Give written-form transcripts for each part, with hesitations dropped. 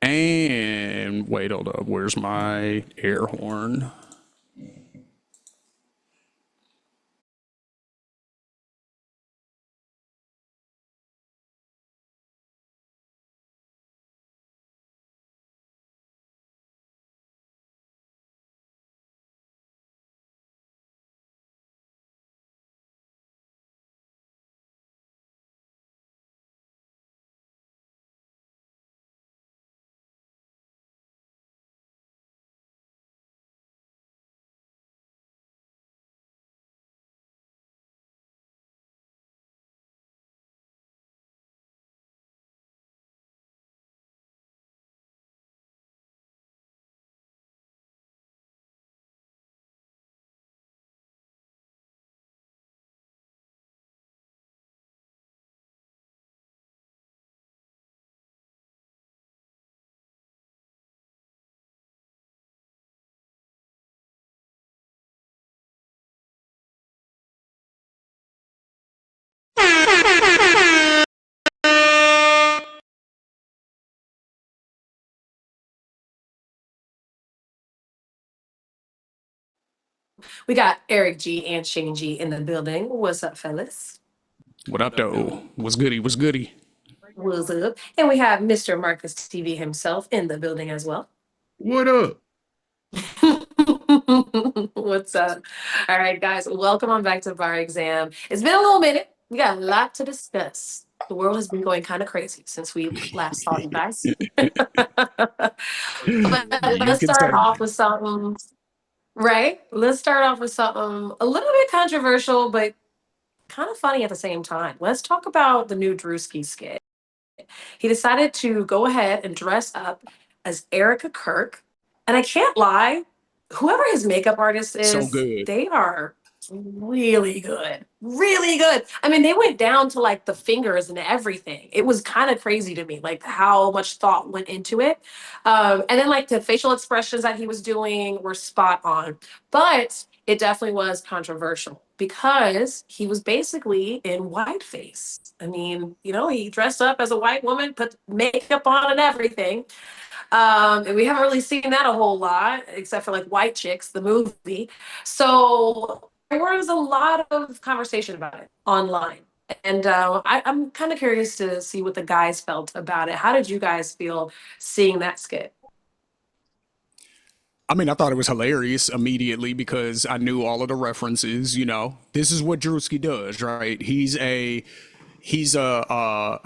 And wait, hold up. Where's my air horn? We got Eric G and Shane G in the building. What's up, fellas? What up, though? What's goody? What's goody? What's up? And we have Mr. Marcus TV himself in the building as well. What up? What's up? All right, guys, welcome on back to Bar Exam. It's been a little minute. We got a lot to discuss. The world has been going kind of crazy since we last saw you guys. But You let's can start say off that. with something, right? Let's start off with something a little bit controversial, but kind of funny at the same time. Let's talk about the new Druski skit. He decided to go ahead and dress up as Erika Kirk. And I can't lie, whoever his makeup artist So is, good. they are really good. Really good. I mean, they went down to like the fingers and everything. It was kind of crazy to me, like how much thought went into it. And then like the facial expressions that he was doing were spot on. But it definitely was controversial because he was basically in whiteface. I mean, he dressed up as a white woman, put makeup on and everything. And we haven't really seen that a whole lot, except for like White Chicks, the movie. So there was a lot of conversation about it online. And I'm kind of curious to see what the guys felt about it. How did you guys feel seeing that skit? I mean, I thought it was hilarious immediately because I knew all of the references. This is what Druski does, right? He's a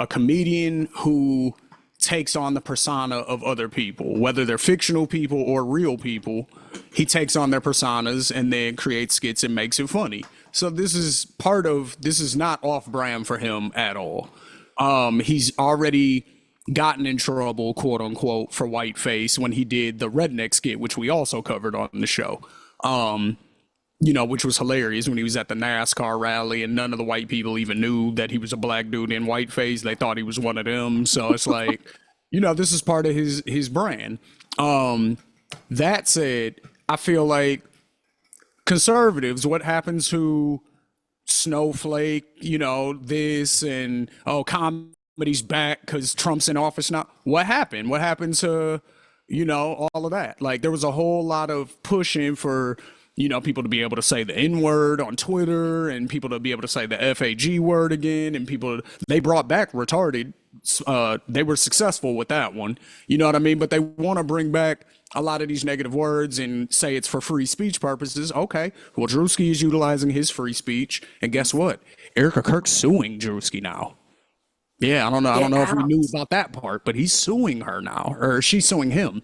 comedian who takes on the persona of other people, whether they're fictional people or real people. He takes on their personas and then creates skits and makes it funny. So this is not off brand for him at all. He's already gotten in trouble, quote unquote, for whiteface when he did the redneck skit, which we also covered on the show. Which was hilarious when he was at the NASCAR rally and none of the white people even knew that he was a black dude in whiteface. They thought he was one of them. So it's like, this is part of his brand. That said, I feel like conservatives, what happens to Snowflake, this and comedy's back because Trump's in office now. What happened? What happened to, all of that? Like there was a whole lot of pushing for, people to be able to say the N word on Twitter and people to be able to say the FAG word again. And they brought back retarded. They were successful with that one. You know what I mean? But they want to bring back a lot of these negative words and say it's for free speech purposes. Okay. Well, Druski is utilizing his free speech. And guess what? Erika Kirk's suing Druski now. Yeah, I don't know. I don't Get know if we knew out. about that part, but he's suing her now, or she's suing him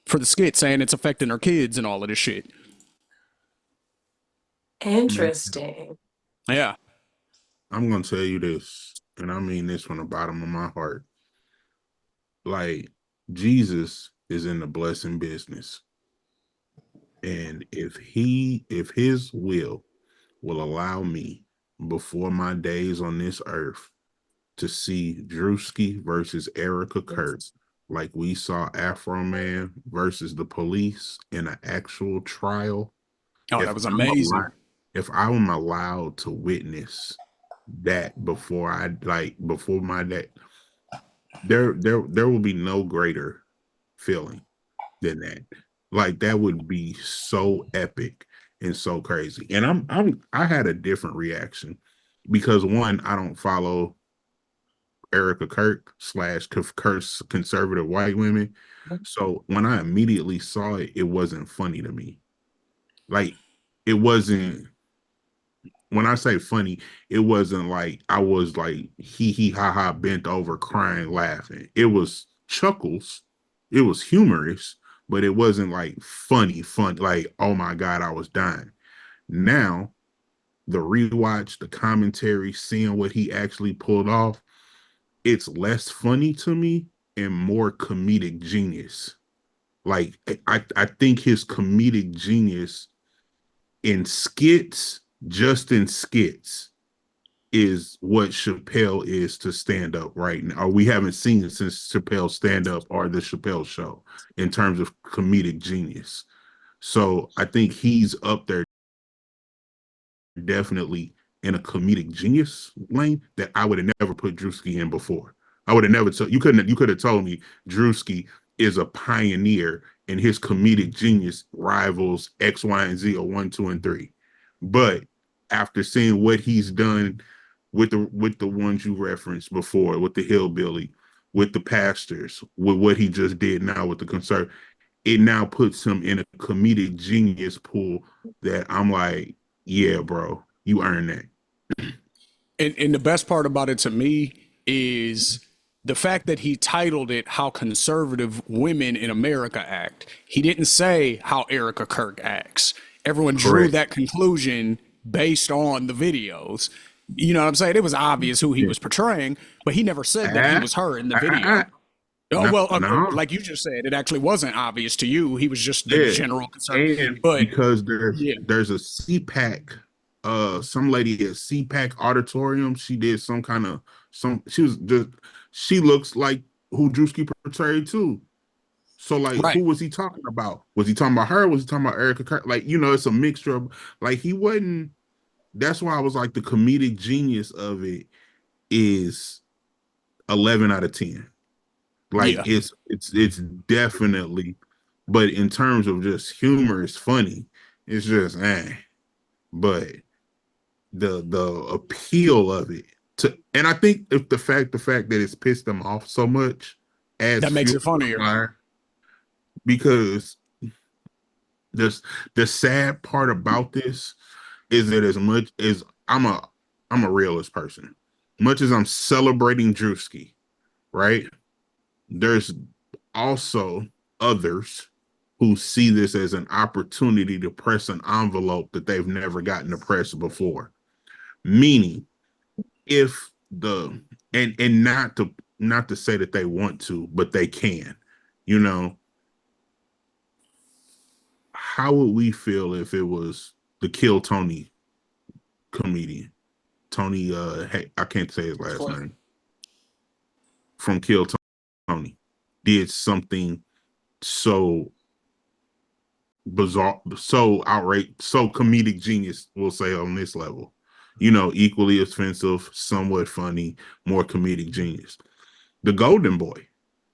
for the skit, saying it's affecting her kids and all of this shit. Man, Interesting. Yeah. I'm gonna tell you this, and I mean this from the bottom of my heart. Like Jesus is in the blessing business. And if his will allow me before my days on this earth to see Drewski versus Erica Kurt, like we saw Afro Man versus the police in an actual trial, Oh, if that was I'm amazing. allowed, if I'm allowed to witness that before my day, there will be no greater. feeling than that. Like that would be so epic and so crazy. And I had a different reaction because one, I don't follow Erika Kirk slash Kirk's conservative white women. So when I immediately saw it, it wasn't funny to me. Like it wasn't, when I say funny, it wasn't like I was like hee ha ha bent over crying laughing. It was chuckles. It was humorous, but it wasn't like fun like oh my god I was dying. Now the rewatch, the commentary, seeing what he actually pulled off, it's less funny to me and more comedic genius. Like I think his comedic genius in skits, just in skits, is what Chappelle is to stand up right now. Or we haven't seen it since Chappelle's stand up or the Chappelle show in terms of comedic genius. So I think he's up there definitely in a comedic genius lane that I would have never put Druski in before. I would have never told you could have told me Druski is a pioneer and his comedic genius rivals X, Y, and Z or 1, 2, and 3. But after seeing what he's done with the ones you referenced before, with the hillbilly, with the pastors, with what he just did now with the concert, it now puts him in a comedic genius pool that I'm like, yeah, bro, you earned that. And the best part about it to me is the fact that he titled it How Conservative Women in America Act. He didn't say how Erika Kirk acts. Everyone drew Correct. that conclusion based on the videos. You know what I'm saying? It was obvious who he was portraying, but he never said that he was her in the video. Oh, well, No. like you just said, it actually wasn't obvious to you. He was just the Yeah. general concern. And But because yeah, there's a CPAC, some lady at CPAC auditorium, she did some kind of she was just she looks like who Druski portrayed too. So like right. who was he talking about? Was he talking about her? Was he talking about Erika Kirk? Like, it's a mixture of like he wasn't, that's why I was like the comedic genius of it is 11 out of 10. Like Yeah. it's definitely, but in terms of just humor, it's funny. It's just but the appeal of it to, and I think if the fact that it's pissed them off so much adds That makes fuel it to the funnier. fire, because the sad part about this is that as much as I'm a realist person, much as I'm celebrating Druski, right? There's also others who see this as an opportunity to press an envelope that they've never gotten to press before. Meaning, if the and not to say that they want to, but they can, you know, how would we feel if it was the Kill Tony comedian? Tony, hey, I can't say his last name. From Kill Tony did something so bizarre, so outright, so comedic genius, we'll say on this level. Equally offensive, somewhat funny, more comedic genius. The Golden Boy,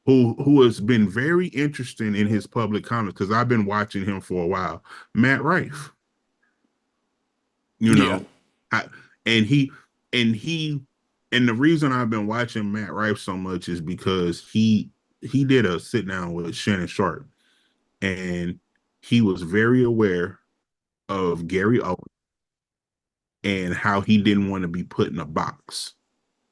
who has been very interesting in his public comments, because I've been watching him for a while. Matt Rife, you Yeah. know, I, and he and he and the reason I've been watching Matt Rife so much is because he did a sit down with Shannon Sharp, and he was very aware of Gary Owen and how he didn't want to be put in a box.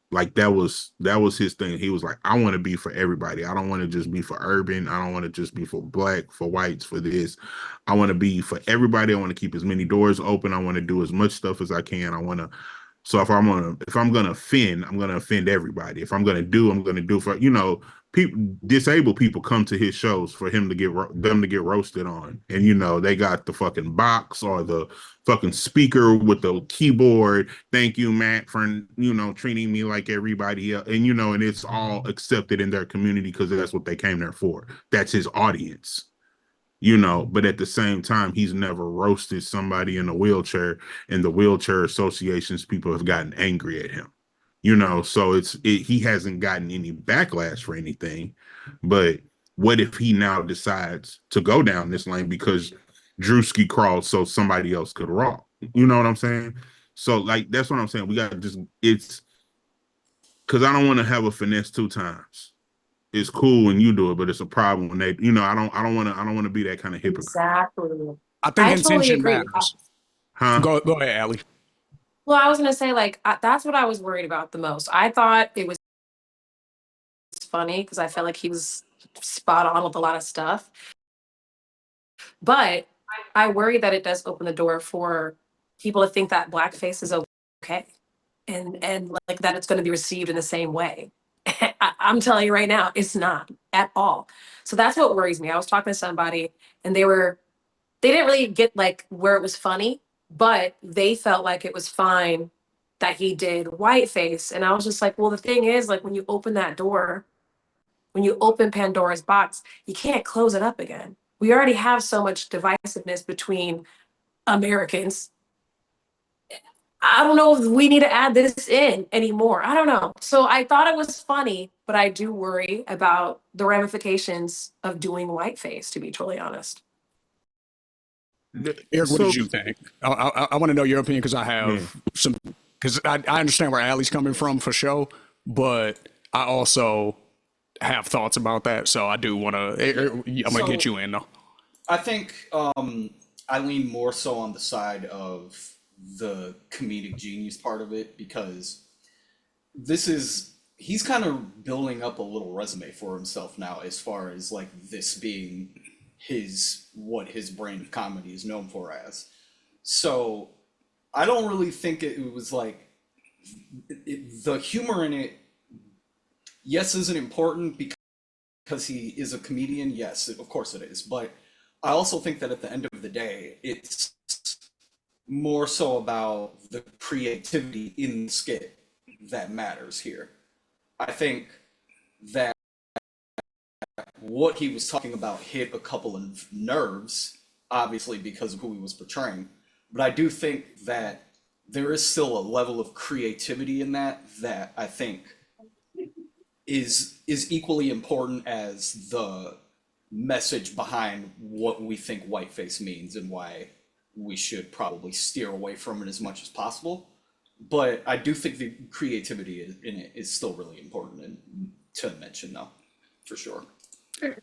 Like that was his thing. He was like, I want to be for everybody. I don't want to just be for urban. I don't want to just be for black, for whites, for this. I want to be for everybody. I want to keep as many doors open. I want to do as much stuff as I can. I want to. So if I'm gonna offend, I'm gonna offend everybody. If I'm gonna do, I'm gonna do for people. Disabled people come to his shows for him to them to get roasted on, and they got the fucking box or the fucking speaker with the keyboard. Thank you, Matt, for treating me like everybody else, and it's all accepted in their community because that's what they came there for. That's his audience. But at the same time, he's never roasted somebody in a wheelchair, and the wheelchair associations people have gotten angry at him. So he hasn't gotten any backlash for anything, but what if he now decides to go down this lane because Druski crawled so somebody else could walk? You know what I'm saying? So like that's what I'm saying. We got to just it's because I don't want to have a finesse 2 times. It's cool when you do it, but it's a problem when they, I don't want to be that kind of hypocrite. Exactly. I think I totally intention agree. matters. Huh? Go ahead, Allie. Well, I was gonna say like that's what I was worried about the most. I thought it was funny because I felt like he was spot on with a lot of stuff, but I worry that it does open the door for people to think that blackface is okay, and like that it's going to be received in the same way. I'm telling you right now, it's not at all. So that's what worries me. I was talking to somebody, and they didn't really get like where it was funny, but they felt like it was fine that he did whiteface. And I was just like, well, the thing is, like, when you open that door, when you open Pandora's box, you can't close it up again. We already have so much divisiveness between Americans. I don't know if we need to add this in anymore. I don't know. So I thought it was funny, but I do worry about the ramifications of doing whiteface, to be totally honest. Eric, what So did you think? I want to know your opinion because I have some. Because I understand where Allie's coming from for sure, but I also have thoughts about that. So I do want to. I'm gonna get you in though. I think I lean more so on the side of the comedic genius part of it because he's kind of building up a little resume for himself now as far as like this being what his brand of comedy is known for as. So I don't really think it was like the humor in it, yes, isn't important because he is a comedian. Yes, of course it is. But I also think that at the end of the day, it's more so about the creativity in the skit that matters here. I think that what he was talking about hit a couple of nerves, obviously because of who he was portraying. But I do think that there is still a level of creativity in that I think is equally important as the message behind what we think whiteface means and why we should probably steer away from it as much as possible. But I do think the creativity in it is still really important to mention, though, for sure.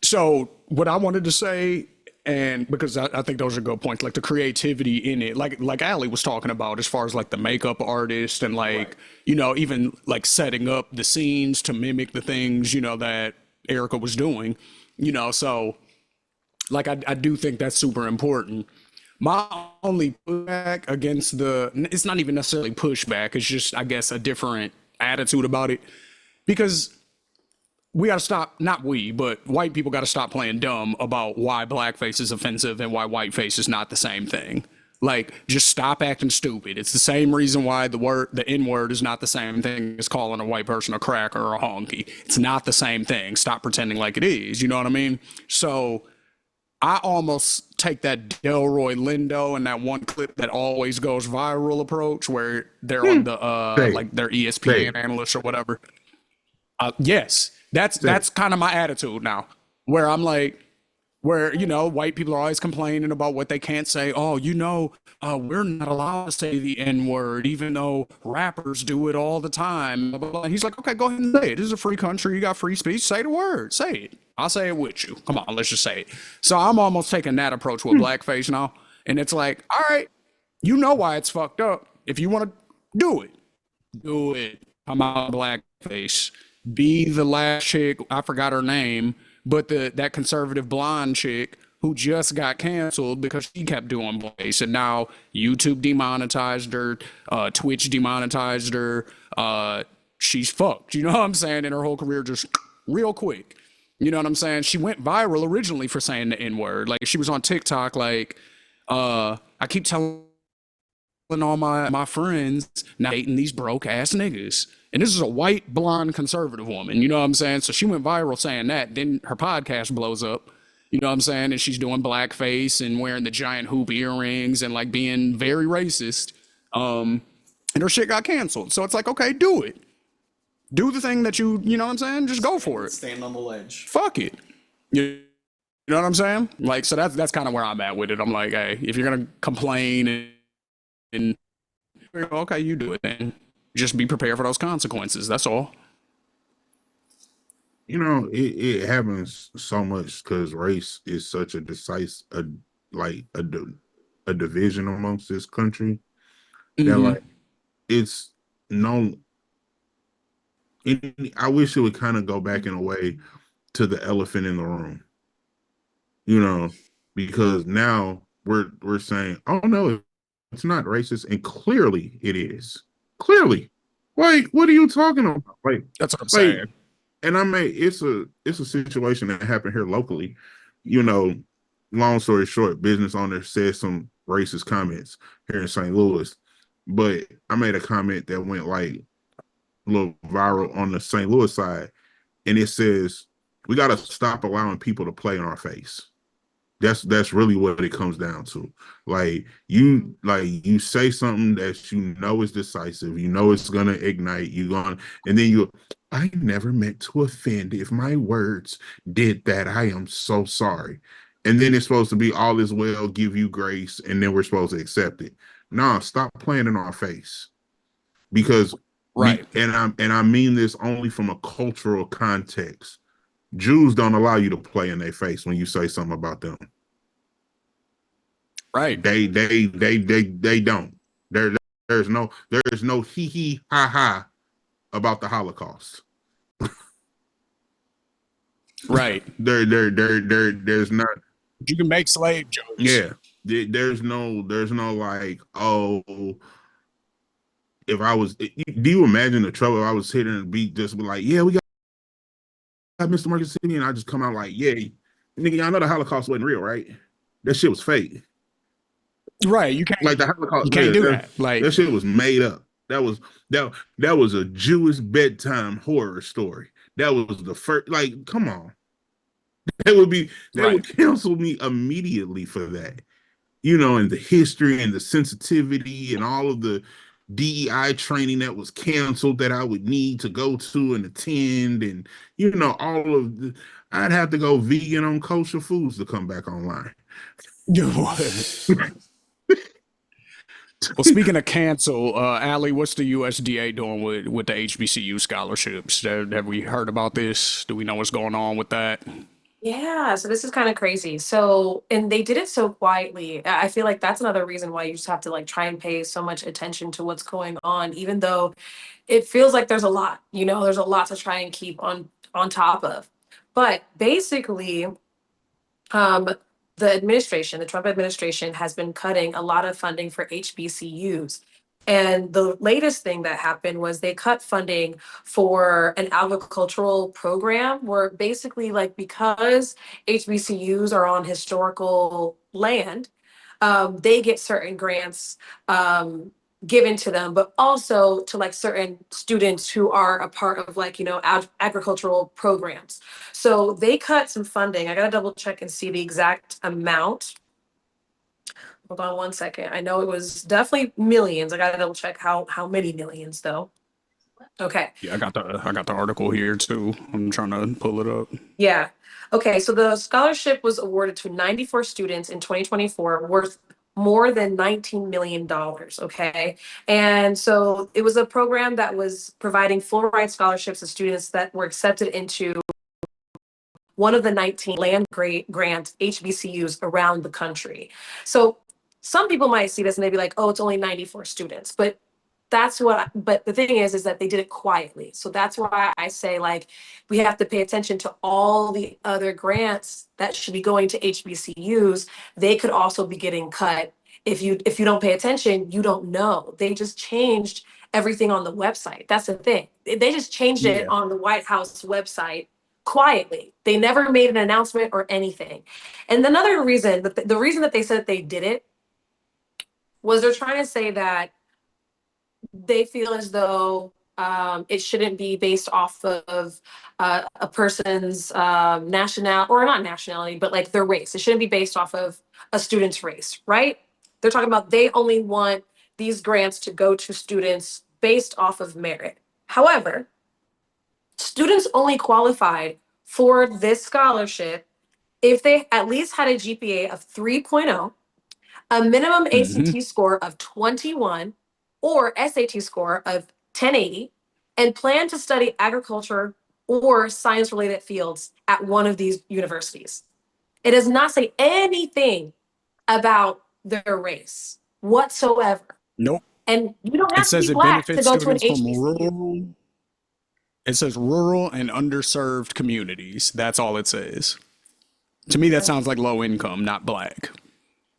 So what I wanted to say, and because I think those are good points, like the creativity in it, like Allie was talking about, as far as like the makeup artist and like even like setting up the scenes to mimic the things that Erika was doing, so like I do think that's super important. My only pushback against it's not even necessarily pushback, it's just, I guess, a different attitude about it. Because we got to stop, not we, but white people got to stop playing dumb about why blackface is offensive and why whiteface is not the same thing. Like, just stop acting stupid. It's the same reason why the N-word is not the same thing as calling a white person a cracker or a honky. It's not the same thing. Stop pretending like it is. You know what I mean? So I almost take that Delroy Lindo and that one clip that always goes viral approach where they're on the like their ESPN analyst or whatever. Yes, that's kind of my attitude now, where I'm like, where white people are always complaining about what they can't say. Oh, we're not allowed to say the N-word, even though rappers do it all the time. Blah, blah, blah. And he's like, okay, go ahead and say it. This is a free country. You got free speech. Say the word. Say it. I'll say it with you. Come on, let's just say it. So I'm almost taking that approach with blackface now. And it's like, all right, you know why it's fucked up. If you want to do it, do it. Come out blackface. Be the last chick, I forgot her name, but that conservative blonde chick who just got canceled because she kept doing blackface, and now YouTube demonetized her, Twitch demonetized her. She's fucked. You know what I'm saying? And her whole career just real quick. You know what I'm saying? She went viral originally for saying the N-word. Like, she was on TikTok, like, I keep telling all my friends not dating these broke ass niggas. And this is a white, blonde, conservative woman. You know what I'm saying? So she went viral saying that. Then her podcast blows up. You know what I'm saying? And she's doing blackface and wearing the giant hoop earrings and like being very racist. And her shit got canceled. So it's like, okay, do it. Do the thing that you know what I'm saying? Just go for it. Stand on the ledge. Fuck it. You know what I'm saying? Like, so that's kind of where I'm at with it. I'm like, hey, if you're gonna complain and okay, you do it then. Just be prepared for those consequences. That's all. It happens so much because race is such a decisive, like a division amongst this country that Hmm. like it's no. I wish it would kind of go back in a way to the elephant in the room, you know, because now we're saying, oh no, it's not racist, and clearly it is. Clearly, like, what are you talking about? That's what I'm Like, saying. and I mean, it's a situation that happened here locally. You know, long story short, business owner said some racist comments here in St. Louis, but I made a comment that went like a little viral on the St. Louis side, and it says we got to stop allowing people to play in our face. That's really what it comes down to. Like you say something that you know is decisive, you know it's gonna ignite, and then I never meant to offend. If my words did that, I am so sorry. And then it's supposed to be all is well, give you grace, and then we're supposed to accept it. No, stop playing in our face. Because Right. and I mean this only from a cultural context. Jews don't allow you to play in their face when you say something about them. Right. They don't. There's no hee hee ha ha about the Holocaust. Right. There's not. You can make slave jokes. Yeah. There's no like, oh, if I was, do you imagine the trouble if I was hitting the beat just be like, yeah, we got Mr. Market City, and I just come out like, yeah, nigga, y'all know the Holocaust wasn't real, right? That shit was fake. Right. Like the You Holocaust, can't yeah, do that. that Like, shit was made up. That was a Jewish bedtime horror story. That was the first. Like, come on, they right. would cancel me immediately for that. And the history and the sensitivity and all of the DEI training that was canceled that I would need to go to and attend, and all of I'd have to go vegan on kosher foods to come back online. Well, speaking of cancel, Allie, what's the USDA doing with the HBCU scholarships? Have we heard about this? Do we know what's going on with that? Yeah, so this is kind of crazy. So, and they did it so quietly. I feel like that's another reason why you just have to like try and pay so much attention to what's going on, even though it feels like there's a lot, there's a lot to try and keep on top of. But basically, um, the Trump administration has been cutting a lot of funding for HBCUs. And the latest thing that happened was they cut funding for an agricultural program where basically, like, because HBCUs are on historical land, they get certain grants um, given to them, but also to like certain students who are a part of like, agricultural programs. So they cut some funding. I gotta double check and see the exact amount. Hold on one second. I know it was definitely millions. I gotta double check how many millions though. Okay. Yeah, I got the article here too. I'm trying to pull it up. Yeah. Okay. So the scholarship was awarded to 94 students in 2024, worth more than $19 million. Okay. And so it was a program that was providing full ride scholarships to students that were accepted into one of the 19 land grant HBCUs around the country. So some people might see this and they'd be like, oh, it's only 94 students. But the thing is that they did it quietly. So that's why I say, like, we have to pay attention to all the other grants that should be going to HBCUs. They could also be getting cut. If you don't pay attention, you don't know. They just changed everything on the website. That's the thing. They just changed it Yeah. on the White House website quietly. They never made an announcement or anything. And another reason, the reason that they said that they did it was they're trying to say that they feel as though it shouldn't be based off of a person's national or not nationality, but like their race. It shouldn't be based off of a student's race, right? They're talking about they only want these grants to go to students based off of merit. However, students only qualified for this scholarship if they at least had a GPA of 3.0, a minimum ACT score of 21, or SAT score of 1080, and plan to study agriculture or science related fields at one of these universities. It does not say anything about their race whatsoever. Nope. And you don't It have to says be it black to benefits go to an students from HBCU. rural. It says rural and underserved communities. That's all it says. To me, that sounds like low income, not black.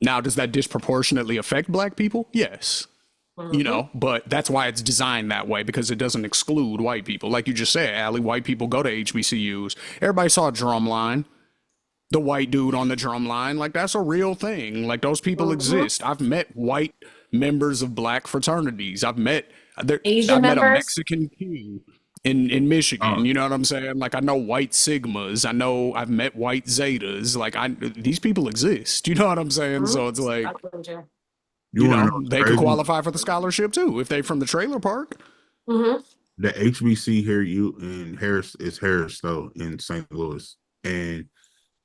Now, does that disproportionately affect black people? Yes. You know, but that's why it's designed that way, because it doesn't exclude white people. Like you just said, Allie, white people go to HBCUs. Everybody saw Drumline, the white dude on the drum line. Like, that's a real thing. Like, those people exist. I've met white members of black fraternities. I've met Asian I've met a members. Mexican Q in Michigan. Oh. You know what I'm saying? Like, I know white Sigmas. I know I've met white Zetas. Like, these people exist. You know what I'm saying? So it's like, You want to know they what's could crazy? qualify for the scholarship too if they from the trailer park. Mm-hmm. The HBC here in Harris is Harris though in St. Louis, and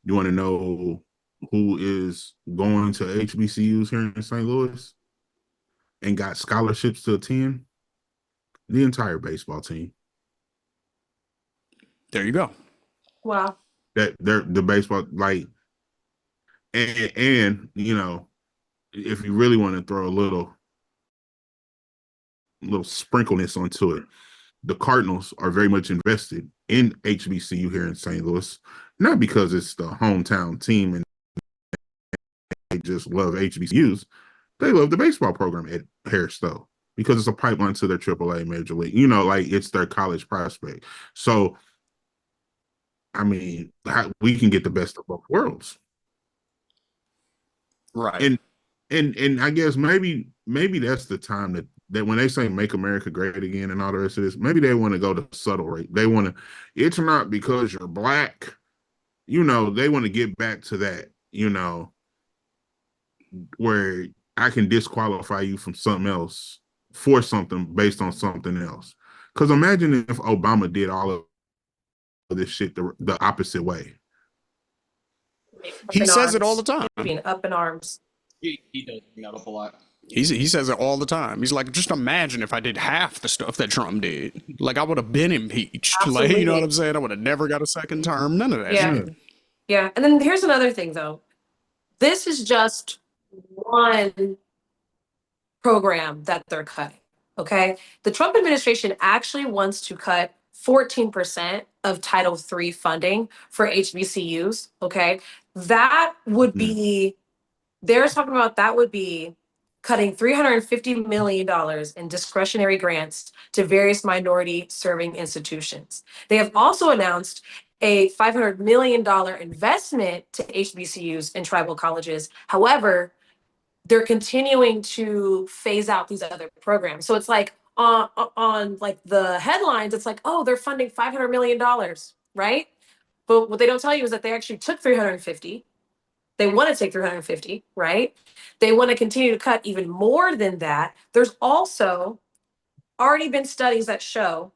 you want to know who is going to HBCUs here in St. Louis and got scholarships to attend? The entire baseball team. There you go. Wow. That they're the baseball like, and you know, if you really want to throw a little sprinkleness onto it, the Cardinals are very much invested in HBCU here in St. Louis, not because it's the hometown team and they just love HBCUs. They love the baseball program at Harris though, because it's a pipeline to their AAA major league. You know, like it's their college prospect. So, I mean, we can get the best of both worlds, Right. and I guess maybe that's the time that when they say "Make America Great Again" and all the rest of this, maybe they want to go to subtle rate. They want to. It's not because you're black, you know. They want to get back to that, you know, where I can disqualify you from something else for something based on something else. Because imagine if Obama did all of this shit the opposite way. He says it all the time. Being up in arms. He does bring that up a lot. He says it all the time. He's like, just imagine if I did half the stuff that Trump did. Like, I would have been impeached. Like, you know what I'm saying? I would have never got a second term. None of that shit. Yeah. And then here's another thing, though. This is just one program that they're cutting. Okay. The Trump administration actually wants to cut 14% of Title III funding for HBCUs. Okay. That would be, they're talking about that would be cutting $350 million in discretionary grants to various minority serving institutions. They have also announced a $500 million investment to HBCUs and tribal colleges. However, they're continuing to phase out these other programs. So it's like on like the headlines, it's like, oh, they're funding $500 million, right? But what they don't tell you is that they actually took 350. They want to take 350, right? They want to continue to cut even more than that. There's also already been studies that show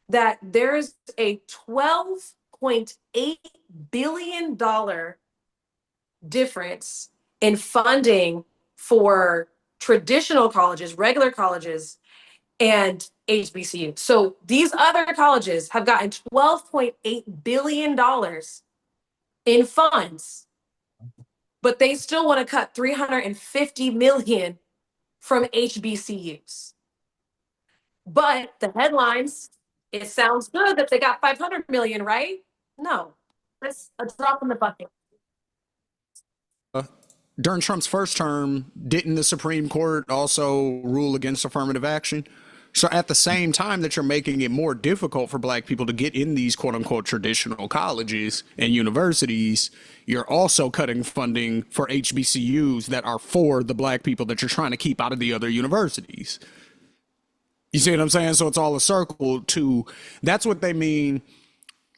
that there's a $12.8 billion difference in funding for traditional colleges, regular colleges, and HBCU. So these other colleges have gotten $12.8 billion in funds, but they still want to cut $350 million from HBCUs. But the headlines, it sounds good that they got 500 million, right? No, that's a drop in the bucket. During Trump's first term, didn't the Supreme Court also rule against affirmative action? So at the same time that you're making it more difficult for black people to get in these quote unquote traditional colleges and universities, you're also cutting funding for HBCUs that are for the black people that you're trying to keep out of the other universities. You see what I'm saying? So it's all a circle to, that's what they mean.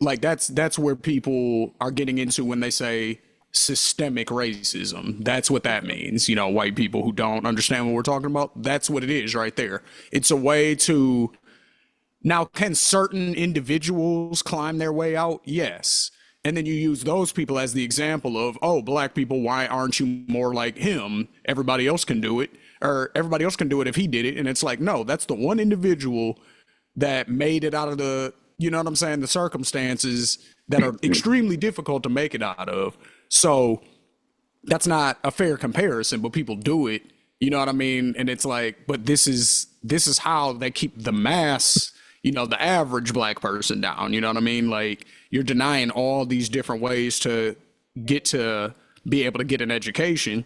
Like that's where people are getting into when they say systemic racism. That's what that means. You know, white people who don't understand what we're talking about. That's what it is right there. It's a way to, now can certain individuals climb their way out? Yes. And then you use those people as the example of, oh, black people, why aren't you more like him? Everybody else can do it, or everybody else can do it if he did it. And it's like, no, that's the one individual that made it out of the, you know what I'm saying, the circumstances that are extremely difficult to make it out of. So that's not a fair comparison, but people do it. You know what I mean? And it's like, but this is how they keep the mass, you know, the average black person down. You know what I mean? Like, you're denying all these different ways to get to be able to get an education.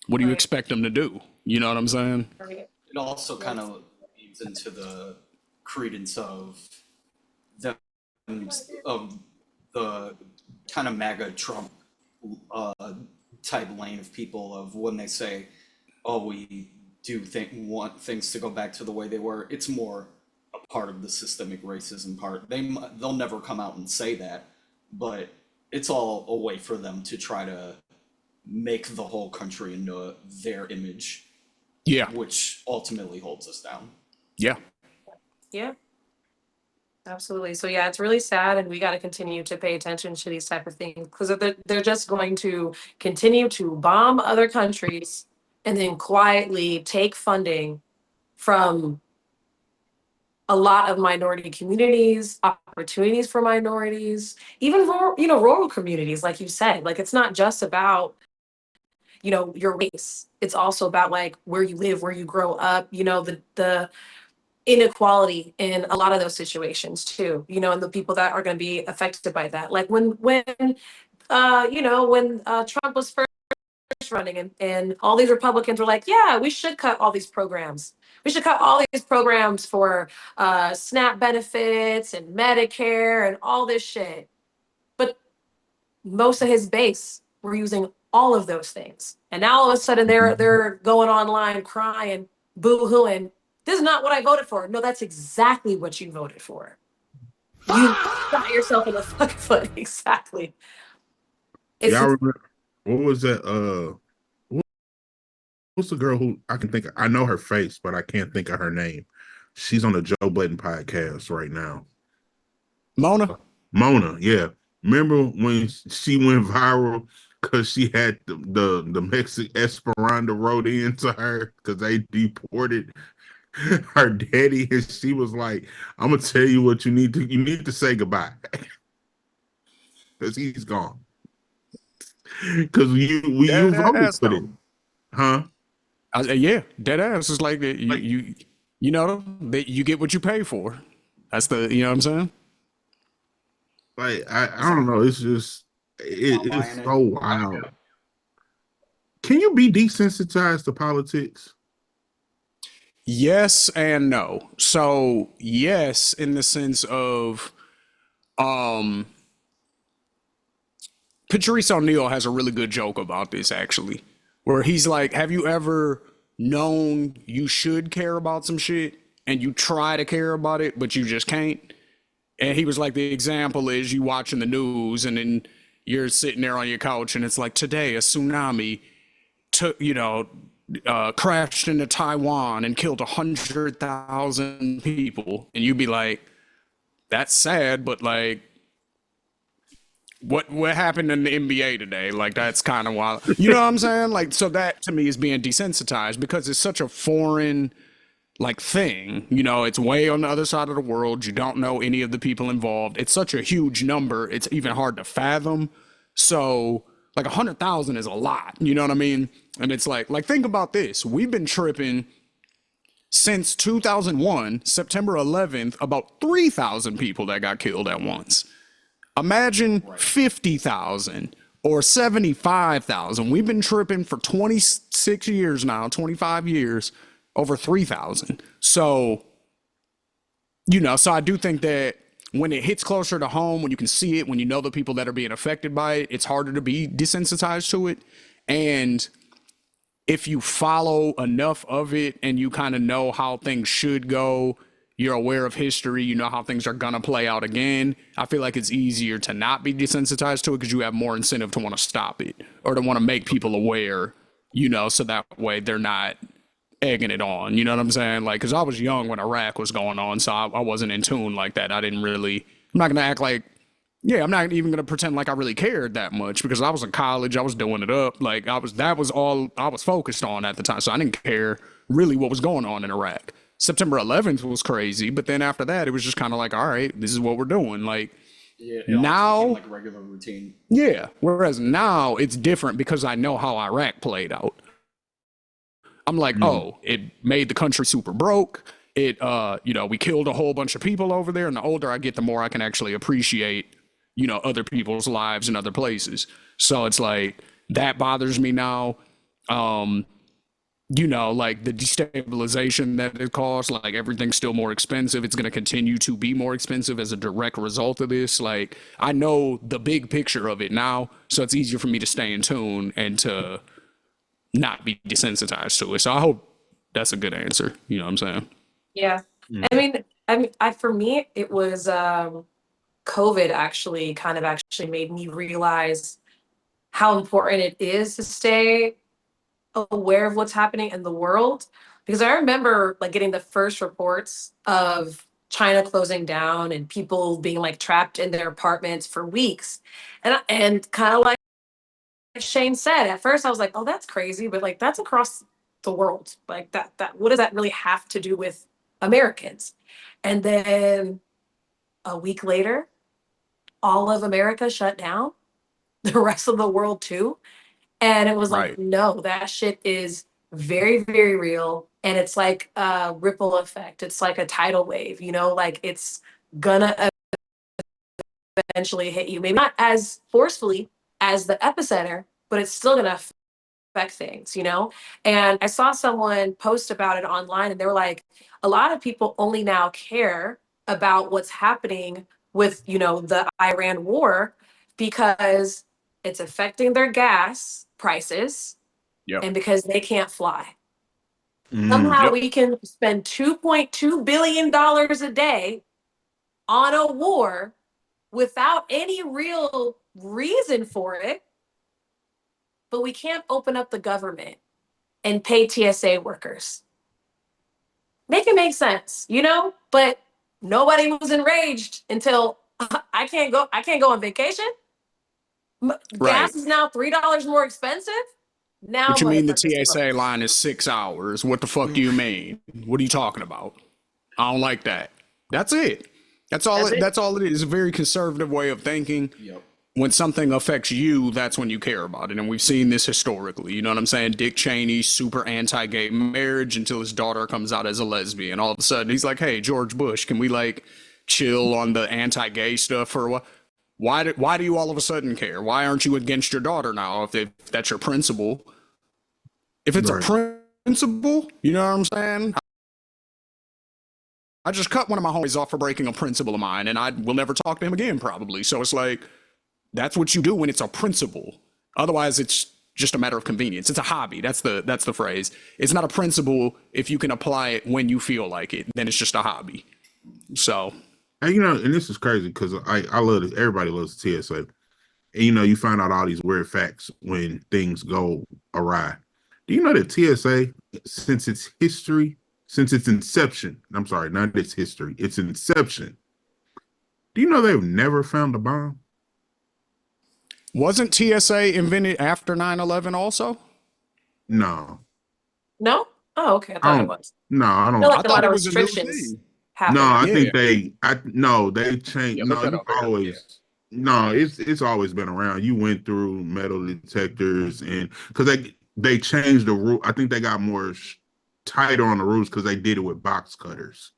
What do you expect them to do? You know what I'm saying? It also kind of leads into the credence of them, of the kind of MAGA Trump type lane of people, of when they say, oh, we want things to go back to the way they were. It's more a part of the systemic racism part. They'll never come out and say that, but it's all a way for them to try to make the whole country into their image. Yeah. Which ultimately holds us down. Yeah. Yeah. Absolutely. So yeah, it's really sad, and we got to continue to pay attention to these type of things, because they're just going to continue to bomb other countries and then quietly take funding from a lot of minority communities, opportunities for minorities, even rural communities, like you said. Like, it's not just about, you know, your race. It's also about like where you live, where you grow up, you know, the inequality in a lot of those situations too, you know, and the people that are going to be affected by that. Like when Trump was first running, and all these Republicans were like, yeah, we should cut all these programs. We should cut all these programs for SNAP benefits and Medicare and all this shit. But most of his base were using all of those things. And now all of a sudden they're going online crying, boo-hooing. This is not what I voted for. No, that's exactly what you voted for. You shot yourself in the fucking foot. Exactly. Y'all remember, what was that? What's the girl who I know her face, but I can't think of her name. She's on the Joe Budden podcast right now. Mona, yeah. Remember when she went viral because she had the Mexican Esperanto wrote into her because they deported her daddy, and she was like, I'm gonna tell you what you need to say goodbye. Because he's gone. Because you voted for it. Huh? Yeah, dead ass is like that. You know that you get what you pay for. That's the, you know what I'm saying? Like, I don't know. It's just it's so wild. Can you be desensitized to politics? Yes and no. So yes, in the sense of, Patrice O'Neal has a really good joke about this, actually, where he's like, have you ever known you should care about some shit and you try to care about it, but you just can't? And he was like, the example is you watching the news and then you're sitting there on your couch and it's like, today a tsunami crashed into Taiwan and killed 100,000 people. And you'd be like, that's sad, but like, what happened in the NBA today? Like, that's kind of wild. You know what I'm saying? Like, so that to me is being desensitized because it's such a foreign like thing. You know, it's way on the other side of the world. You don't know any of the people involved. It's such a huge number. It's even hard to fathom. So like 100,000 is a lot. You know what I mean? And it's like think about this. We've been tripping since 2001, September 11th, about 3,000 people that got killed at once. Imagine 50,000 or 75,000. We've been tripping for 26 years now, 25 years, over 3,000. So, you know, so I do think that when it hits closer to home, when you can see it, when you know the people that are being affected by it, it's harder to be desensitized to it. And if you follow enough of it and you kind of know how things should go, you're aware of history, you know how things are gonna play out again, I feel like it's easier to not be desensitized to it because you have more incentive to want to stop it or to want to make people aware, you know, so that way they're not egging it on. You know what I'm saying? Like, because I was young when Iraq was going on, so I wasn't in tune like that. I'm not gonna act like Yeah, I'm not even gonna pretend like I really cared that much because I was in college, I was doing it up. Like that was all I was focused on at the time. So I didn't care really what was going on in Iraq. September 11th was crazy, but then after that, it was just kind of like, all right, this is what we're doing. Like Yeah, it almost became now, like a regular routine. yeah. Whereas now it's different because I know how Iraq played out. I'm like, Mm. oh, it made the country super broke. It, we killed a whole bunch of people over there. And the older I get, the more I can actually appreciate, other people's lives in other places. So it's like that bothers me now. Like the destabilization that it caused, like everything's still more expensive. It's going to continue to be more expensive as a direct result of this. Like I know the big picture of it now, so it's easier for me to stay in tune and to not be desensitized to it. So I hope that's a good answer. You know what I'm saying? Yeah. Mm. I for me, it was COVID actually kind of actually made me realize how important it is to stay aware of what's happening in the world. Because I remember like getting the first reports of China closing down and people being like trapped in their apartments for weeks. And kind of like Shane said, at first I was like, oh, that's crazy, but like that's across the world. Like that what does that really have to do with Americans? And then a week later, all of America shut down, the rest of the world too. And it was like, Right. no, that shit is very, very real. And it's like a ripple effect. It's like a tidal wave, like it's gonna eventually hit you. Maybe not as forcefully as the epicenter, but it's still gonna affect things. And I saw someone post about it online and they were like, a lot of people only now care about what's happening with, the Iran war because it's affecting their gas prices Yep. and because they can't fly. Mm. Somehow Yep. we can spend $2.2 billion a day on a war without any real reason for it, but we can't open up the government and pay TSA workers. Make it make sense. But nobody was enraged until I can't go on vacation. Right. Gas is now $3 more expensive. Now What you mean the motherfuckers TSA froze. line is 6 hours? What the fuck do you mean? What are you talking about? I don't like that. That's it. That's all. That's it. That's all it is. It's a very conservative way of thinking. Yep. When something affects you, that's when you care about it. And we've seen this historically. You know what I'm saying? Dick Cheney, super anti-gay marriage until his daughter comes out as a lesbian. All of a sudden, he's like, hey, George Bush, can we like chill on the anti-gay stuff for a while? Why do you all of a sudden care? Why aren't you against your daughter now if that's your principle? If it's Right. a principle, you know what I'm saying? I just cut one of my homies off for breaking a principle of mine, and I will never talk to him again, probably. So it's like, that's what you do when it's a principle. Otherwise, it's just a matter of convenience. It's a hobby. That's the phrase. It's not a principle if you can apply it when you feel like it. Then it's just a hobby. So And and this is crazy because I love it. Everybody loves the TSA. And you find out all these weird facts when things go awry. Do you know that TSA, since its history, since its inception, I'm sorry, not its history, its inception, do you know they've never found a bomb? wasn't TSA invented after 9/11 also? No. No? Oh, okay. I I thought it don't was. no, I I feel don't like I a lot thought of it was a new restrictions thing. no, happened. I Yeah. think they changed. Yeah, look No, that you up, Eric. Yeah. always no, it's always been around. You went through metal detectors and because they changed the rule. I think they got more tighter on the rules because they did it with box cutters.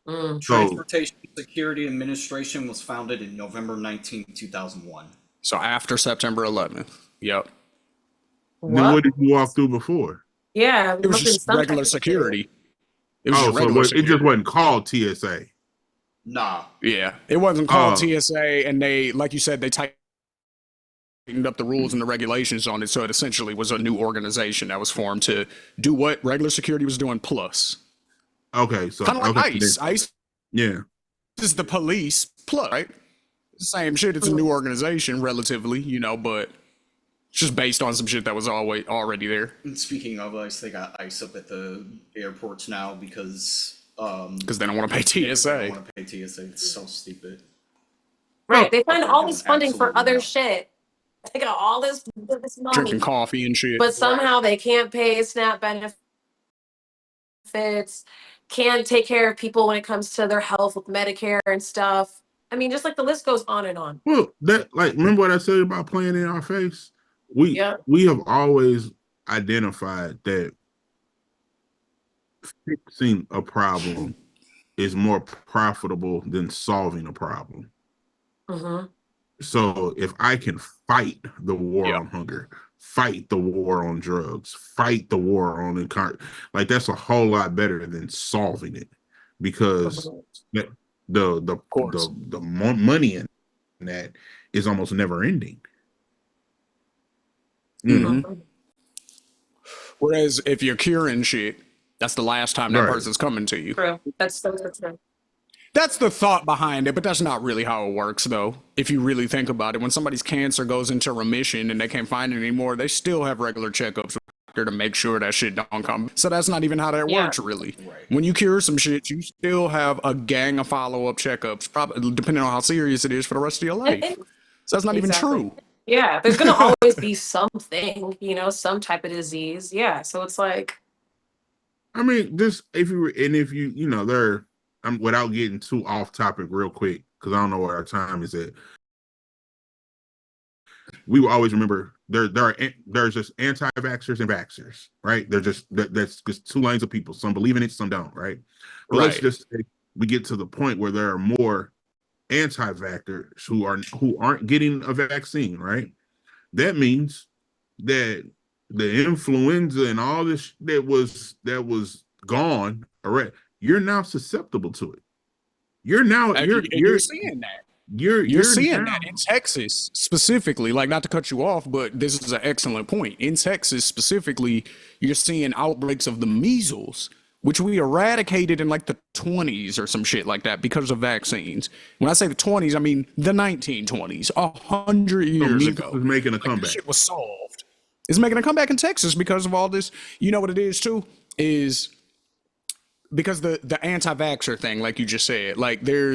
Mm. So Transportation Security Administration was founded in November 2001. So after September 11th. Yep. then What? what did you walk through before? Yeah, It it was must have been just some type regular of security. security. It was Oh, just so regular it just security. wasn't called TSA. Nah. Yeah. It wasn't called Oh, TSA, and they, like you said, they tightened up the rules and the regulations on it. So it essentially was a new organization that was formed to do what regular security was doing plus. okay. So Kind of like okay, ICE. ICE yeah. is the police plus, right? Same shit. It's a new organization, relatively, but it's just based on some shit that was always already there. And speaking of ICE, they got ICE up at the airports now because Because they don't want to pay they don't TSA. want to pay TSA. It's so stupid. Right. They find all this funding for Absolutely other not. shit. They got all this Drinking money, coffee and shit. but somehow they can't pay SNAP benefits, can't take care of people when it comes to their health with Medicare and stuff. I mean, just like the list goes on and on. Well, that like remember what I said about playing in our face? We Yeah. we have always identified that fixing a problem is more profitable than solving a problem. Mm-hmm. So if I can fight the war Yeah. on hunger, fight the war on drugs, fight the war on like that's a whole lot better than solving it, because the the Of course. money in that is almost never ending. You know, Mm-hmm. Whereas if you're curing shit, that's the last time that Right. person's coming to you. True. That's so true. That's the thought behind it, but that's not really how it works, though. If you really think about it, when somebody's cancer goes into remission and they can't find it anymore, they still have regular checkups with the doctor to make sure that shit don't come. So that's not even how that Yeah. works, really. Right. When you cure some shit, you still have a gang of follow-up checkups, probably depending on how serious it is for the rest of your life. So that's not even Exactly. true. Yeah, there's gonna always be something, some type of disease. Yeah, so it's like, I mean, just if you know, I'm without getting too off topic real quick, because I don't know where our time is at. We will always remember there's just anti-vaxxers and vaxxers, right? That's just two lanes of people. Some believe in it, some don't, right? But let's Right. just say we get to the point where there are more anti-vaxxers who aren't getting a vaccine, right? That means that the influenza and all this that was gone, all right, you're now susceptible to it. You're now And you're seeing that. You're seeing that in Texas specifically, like not to cut you off, but this is an excellent point. In Texas specifically, you're seeing outbreaks of the measles, which we eradicated in like the 20s or some shit like that because of vaccines. When I say the 20s, I mean the 1920s, 100 years ago. Was making a Like, comeback. this shit was solved. It's making a comeback in Texas because of all this. You know what it is too? Is because the anti-vaxxer thing, like you just said, like there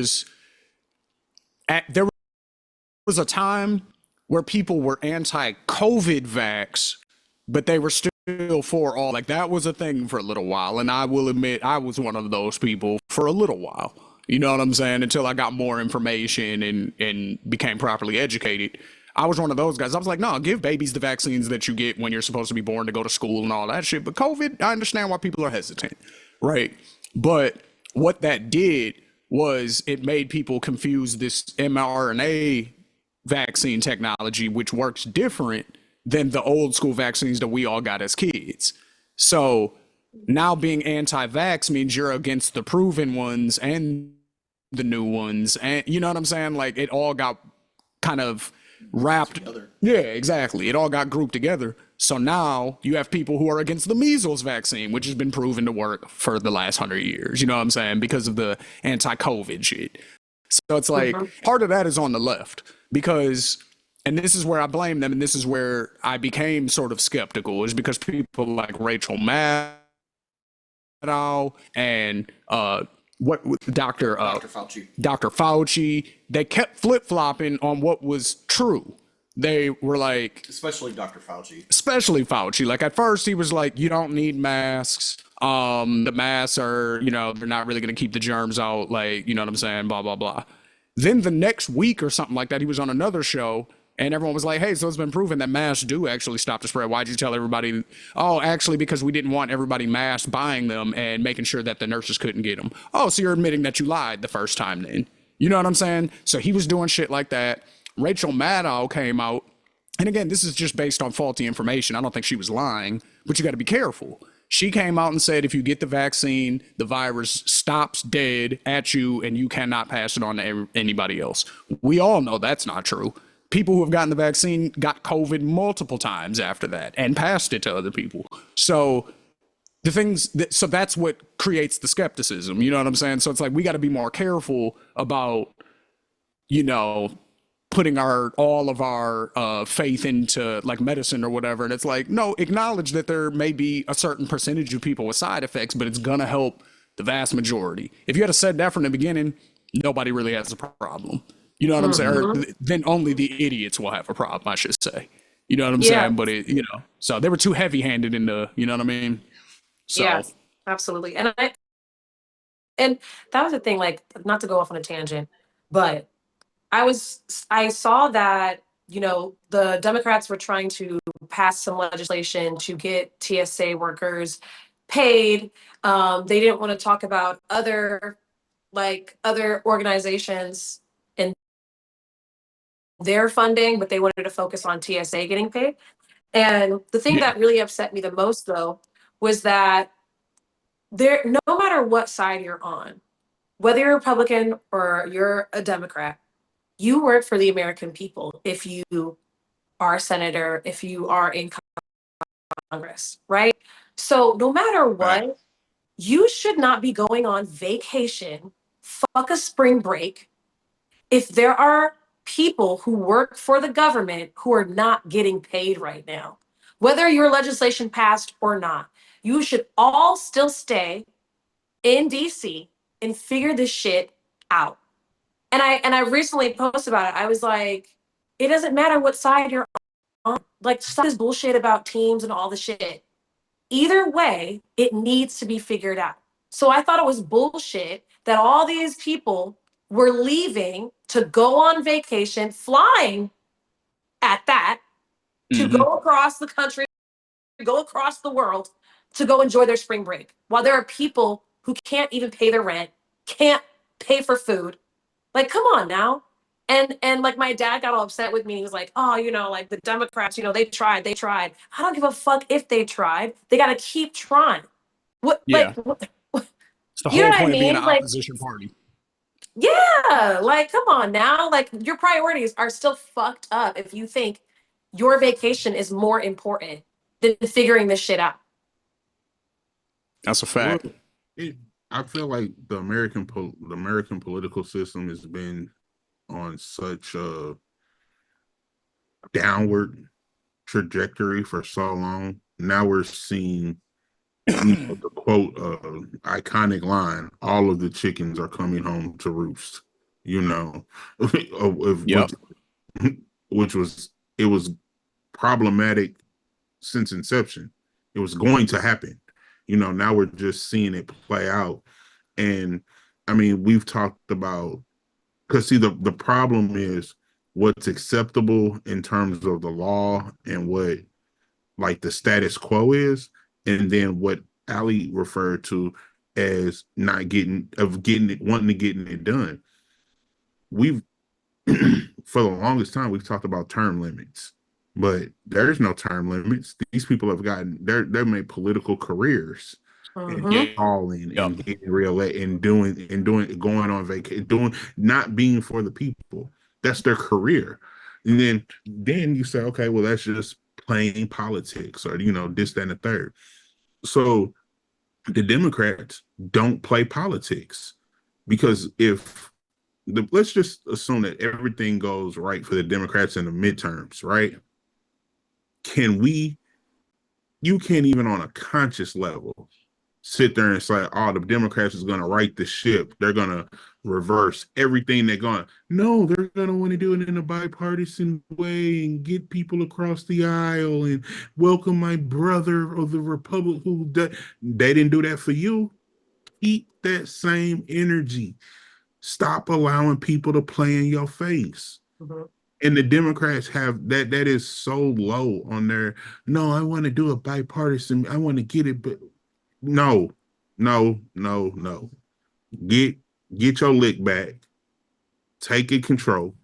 was a time where people were anti-COVID vax, but they were still for all. Like that was a thing for a little while, and I will admit I was one of those people for a little while. You know what I'm saying? Until I got more information and became properly educated. I was one of those guys. I was like, no, give babies the vaccines that you get when you're supposed to be born to go to school and all that shit. But COVID, I understand why people are hesitant, right? But what that did was it made people confuse this mRNA vaccine technology, which works different than the old school vaccines that we all got as kids. So now being anti-vax means you're against the proven ones and the new ones. And you know what I'm saying? Like it all got kind of wrapped Together. Yeah, exactly. It all got grouped together. So now you have people who are against the measles vaccine, which has been proven to work for the last 100 years. You know what I'm saying? Because of the anti-COVID shit. So it's like part of that is on the left because, and this is where I blame them, and this is where I became sort of skeptical, is because people like Rachel Maddow and Dr. Fauci, they kept flip-flopping on what was true. They were like, Especially Dr. Fauci. especially Fauci. Like at first he was like, you don't need masks. The masks are, they're not really going to keep the germs out. Like, you know what I'm saying? Blah, blah, blah. Then the next week or something like that, he was on another show and everyone was like, hey, so it's been proven that masks do actually stop the spread. Why'd you tell everybody? Oh, actually, because we didn't want everybody masked buying them and making sure that the nurses couldn't get them. Oh, so you're admitting that you lied the first time then. You know what I'm saying? So he was doing shit like that. Rachel Maddow came out. And again, this is just based on faulty information. I don't think she was lying, but you got to be careful. She came out and said, if you get the vaccine, the virus stops dead at you and you cannot pass it on to anybody else. We all know that's not true. People who have gotten the vaccine got COVID multiple times after that and passed it to other people. So so that's what creates the skepticism. You know what I'm saying? So it's like, we got to be more careful about, putting all of our faith into like medicine or whatever. And it's like, no, acknowledge that there may be a certain percentage of people with side effects, but it's gonna help the vast majority. If you had said that from the beginning, nobody really has a problem. You know what I'm saying? Mm-hmm. Then only the idiots will have a problem, I should say. You know what I'm Yeah. saying? But so they were too heavy-handed in the, you know what I mean? So, Yes, absolutely. And that was the thing, like, not to go off on a tangent, but I saw that, the Democrats were trying to pass some legislation to get TSA workers paid. They didn't want to talk about other organizations and their funding, but they wanted to focus on TSA getting paid. And the thing yeah. that really upset me the most, though, was that no matter what side you're on, whether you're a Republican or you're a Democrat, you work for the American people if you are a senator, if you are in Congress, right? So no matter Fact. what, you should not be going on vacation, fuck a spring break, if there are people who work for the government who are not getting paid right now. Whether your legislation passed or not, you should all still stay in DC and figure this shit out. And I recently posted about it. I was like, it doesn't matter what side you're on. Like, stop this bullshit about teams and all the shit. Either way, it needs to be figured out. So I thought it was bullshit that all these people were leaving to go on vacation, flying at that, to Hmm. go across the country, go across the world to go enjoy their spring break. While there are people who can't even pay their rent, can't pay for food. Like, come on now. And like my dad got all upset with me. He was like, oh, like the Democrats, they tried, they tried. I don't give a fuck if they tried. They gotta keep trying. What Yeah. what, It's the you know whole what I point of being an mean? Like, opposition party. yeah, like come on now. Like your priorities are still fucked up if you think your vacation is more important than figuring this shit out. That's a Well, fact. it, I feel like the American political system has been on such a downward trajectory for so long. Now we're seeing, the quote, iconic line: "All of the chickens are coming home to roost." You know, Yep. which was it was problematic since inception. It was going to happen. Now we're just seeing it play out. And I mean, we've talked about, because see, the problem is what's acceptable in terms of the law and what, like, the status quo is, and then what Ali referred to as not getting it, wanting to getting it done. We've for the longest time we've talked about term limits, but there's no term limits. These people have they've made political careers and Mm-hmm. Yeah. calling Yep. and getting real and doing going on vacation, doing not being for the people. That's their career. And then you say, okay, well, that's just playing politics, or this, that, and the third. So the Democrats don't play politics, because if let's just assume that everything goes right for the Democrats in the midterms, right? Can we, you can't even on a conscious level sit there and say, oh, the Democrats is going to right the ship. They're going to reverse everything they're going. No, they're going to want to do it in a bipartisan way and get people across the aisle and welcome my brother of the Republic they didn't do that for you. Keep that same energy. Stop allowing people to play in your face. Mm-hmm. And the Democrats have that is so low on their, no, I want to do a bipartisan, I want to get it, but no, no, no, no. Get get your lick back, take it control,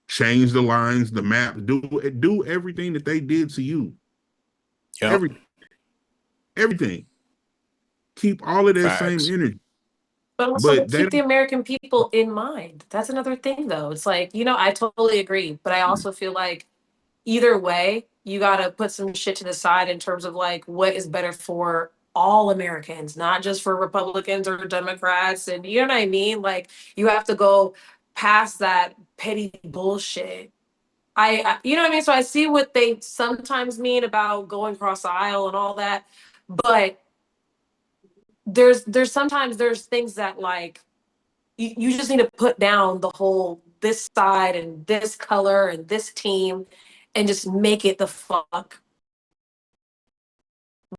change the lines, the map, do everything that they did to you. Yep. Every everything. Keep all of that same Facts. energy. But also to But they keep the don't. American people in mind. That's another thing though. It's like, I totally agree, but I also feel like either way, you got to put some shit to the side in terms of like what is better for all Americans, not just for Republicans or Democrats. And you know what I mean? Like you have to go past that petty bullshit. You know what I mean? So I see what they sometimes mean about going across the aisle and all that, but there's sometimes there's things that like you just need to put down the whole this side and this color and this team and just make it the fuck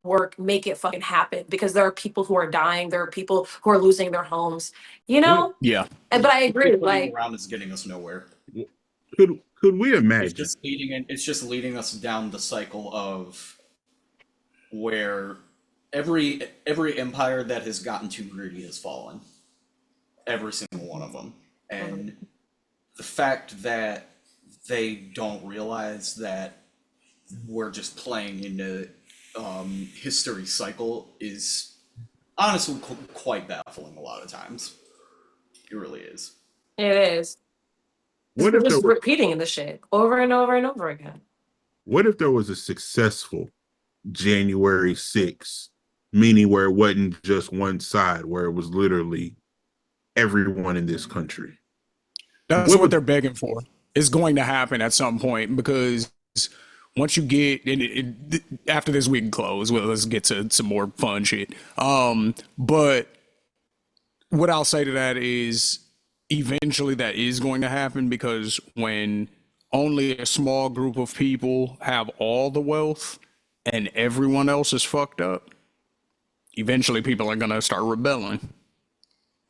work, make it fucking happen, because there are people who are dying, there are people who are losing their homes, you know? Yeah. But I agree, Putting like, around is getting us nowhere. Could we It's imagine? just leading us down the cycle of where every empire that has gotten too greedy has fallen. Every single one of them. And the fact that they don't realize that we're just playing into history cycle is honestly quite baffling a lot of times. It really is. it is. What We're if there just was, repeating the shit over and over and over again. what if there was a successful January 6th, meaning where it wasn't just one side, where it was literally everyone in this country? That's what they're begging for. It's going to happen at some point, because once you get after this we can close. Well, let's get to some more fun shit. But what I'll say to that is eventually that is going to happen, because when only a small group of people have all the wealth and everyone else is fucked up, eventually people are going to start rebelling.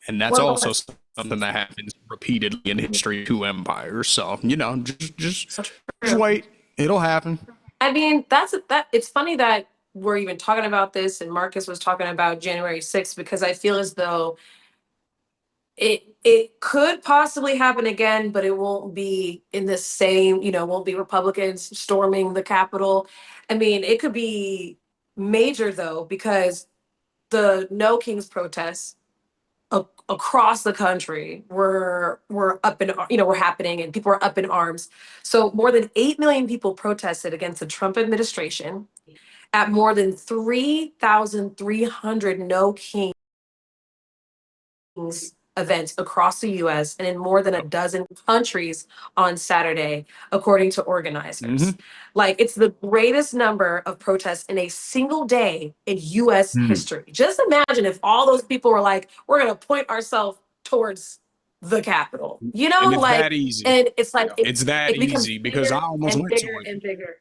And that's Well, also something that happens repeatedly in history to empires. So, just wait. It'll happen. I mean, it's funny that we're even talking about this and Marcus was talking about January 6th, because I feel as though it could possibly happen again, but it won't be in the same, won't be Republicans storming the Capitol. I mean, it could be major though, because the No Kings protests across the country were up in, were happening, and people were up in arms. So more than 8 million people protested against the Trump administration at more than 3,300 No Kings events across the US and in more than a dozen countries on Saturday, according to organizers. Like, it's the greatest number of protests in a single day in US history. Just imagine if all those people were like, we're going to point ourselves towards the Capitol, And it's like, that easy. and it's like, It's that easy, because I almost went to it. And bigger.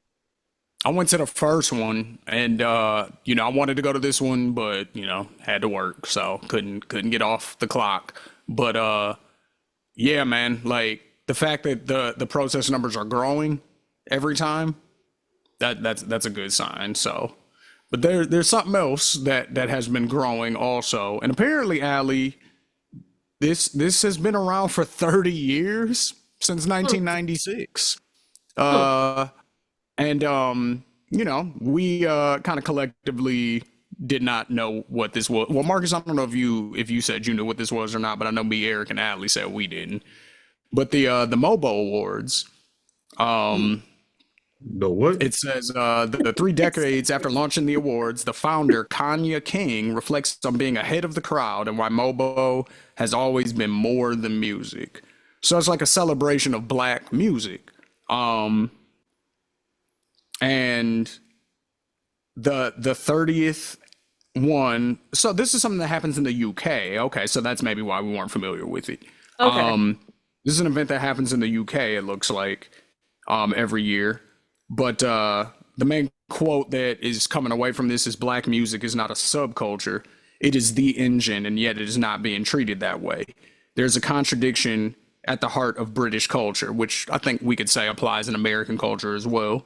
I went to the first one, and I wanted to go to this one, but had to work, so couldn't get off the clock. But yeah, man, like the fact that the protest numbers are growing every time, that's a good sign. So, but there's something else that has been growing also, and apparently, Allie, this has been around for 30 years, since 1996. And we kind of collectively did not know what this was. Well, Marcus, I don't know if you said you knew what this was or not, but I know me, Eric, and Adley said we didn't. But the MOBO Awards, The what? it says the 3 decades after launching the awards, the founder, Kanye King, reflects on being ahead of the crowd and why MOBO has always been more than music. So it's like a celebration of Black music. And the 30th one, so this is something that happens in the UK. Okay, so that's maybe why we weren't familiar with it. Okay. This is an event that happens in the UK, it looks like, every year. But the main quote that is coming away from this is, Black music is not a subculture. It is the engine, and yet it is not being treated that way. There's a contradiction at the heart of British culture, which I think we could say applies in American culture as well.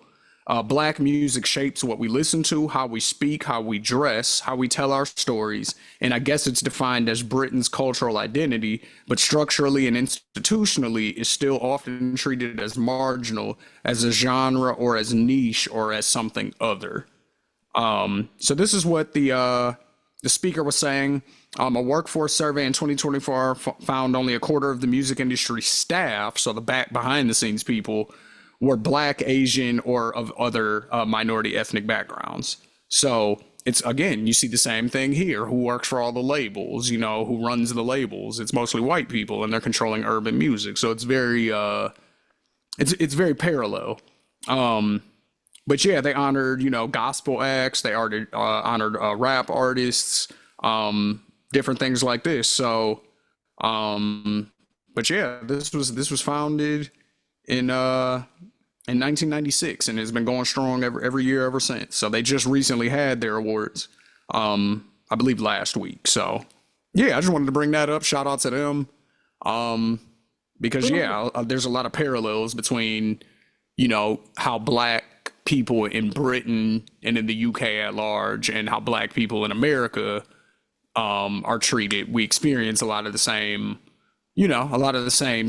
Black music shapes what we listen to, how we speak, how we dress, how we tell our stories, and I guess it's defined as Britain's cultural identity, but structurally and institutionally is still often treated as marginal, as a genre, or as niche, or as something other. So this is what the speaker was saying. A workforce survey in 2024 found only a quarter of the music industry staff, so the behind the scenes people, were Black, Asian, or of other minority ethnic backgrounds. So it's, again, you see the same thing here. Who works for all the labels? Who runs the labels? It's mostly white people, and they're controlling urban music. So it's very it's very parallel. But yeah, they honored gospel acts. They honored rap artists, different things like this. So But yeah, this was founded in 1996 and has been going strong every year ever since. So they just recently had their awards, I believe last week. So yeah, I just wanted to bring that up. Shout out to them, because yeah, there's a lot of parallels between how black people in Britain and in the UK at large and how black people in America are treated. We experience a lot of the same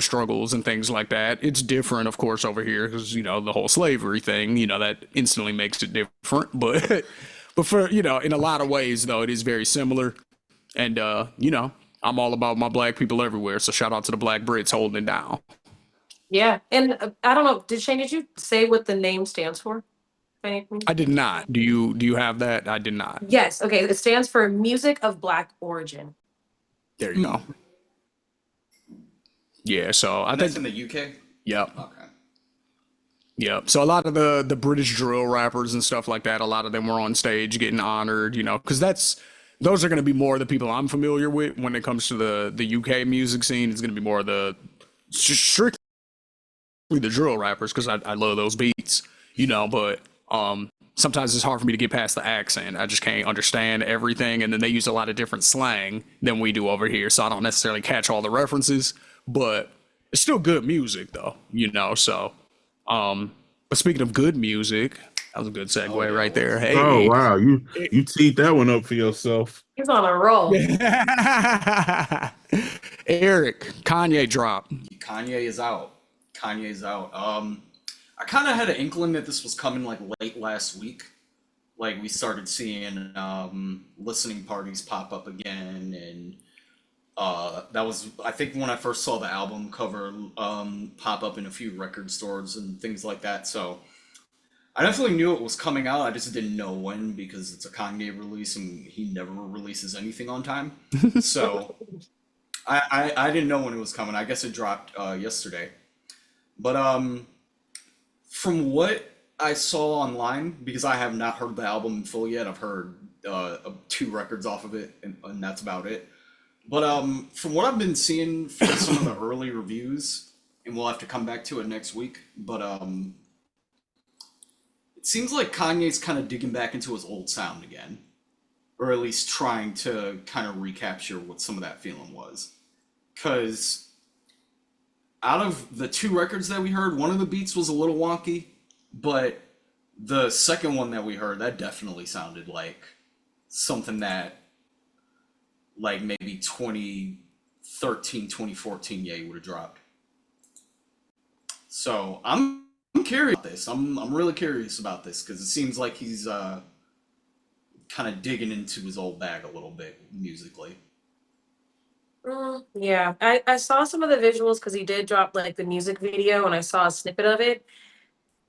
struggles and things like that. It's different, of course, over here because, the whole slavery thing, that instantly makes it different. But for, in a lot of ways, though, it is very similar. And, I'm all about my black people everywhere. So shout out to the black Brits holding it down. Yeah. And I don't know, Shane, did you say what the name stands for? I did not. Do you have that? I did not. Yes. Okay. It stands for Music of Black Origin. There you go. Yeah, so I think That's in the UK? Yep. Okay. Yep. So a lot of the British drill rappers and stuff like that, a lot of them were on stage getting honored, because those are going to be more the people I'm familiar with when it comes to the UK music scene. It's going to be more the strictly the drill rappers because I love those beats, but sometimes it's hard for me to get past the accent. I just can't understand everything, and then they use a lot of different slang than we do over here, so I don't necessarily catch all the references. But it's still good music, though, so. But speaking of good music, that was a good segue right there. Hey. Oh wow, you teed that one up for yourself. He's on a roll. Eric, Kanye drop. Kanye is out. Kanye's out. I kind of had an inkling that this was coming like late last week. Like we started seeing listening parties pop up again, and that was, I think, when I first saw the album cover pop up in a few record stores and things like that. So I definitely knew it was coming out. I just didn't know when because it's a Kanye release and he never releases anything on time. So I didn't know when it was coming. I guess it dropped yesterday. But from what I saw online, because I have not heard the album in full yet, I've heard 2 records off of it, and that's about it. But from what I've been seeing from some of the early reviews, and we'll have to come back to it next week, but it seems like Kanye's kind of digging back into his old sound again, or at least trying to kind of recapture what some of that feeling was. Because out of the 2 records that we heard, one of the beats was a little wonky, but the second one that we heard, that definitely sounded like something that like maybe 2013, 2014 Ye would have dropped. So I'm curious about this. I'm really curious about this because it seems like he's kind of digging into his old bag a little bit musically. Yeah, I saw some of the visuals because he did drop like the music video and I saw a snippet of it.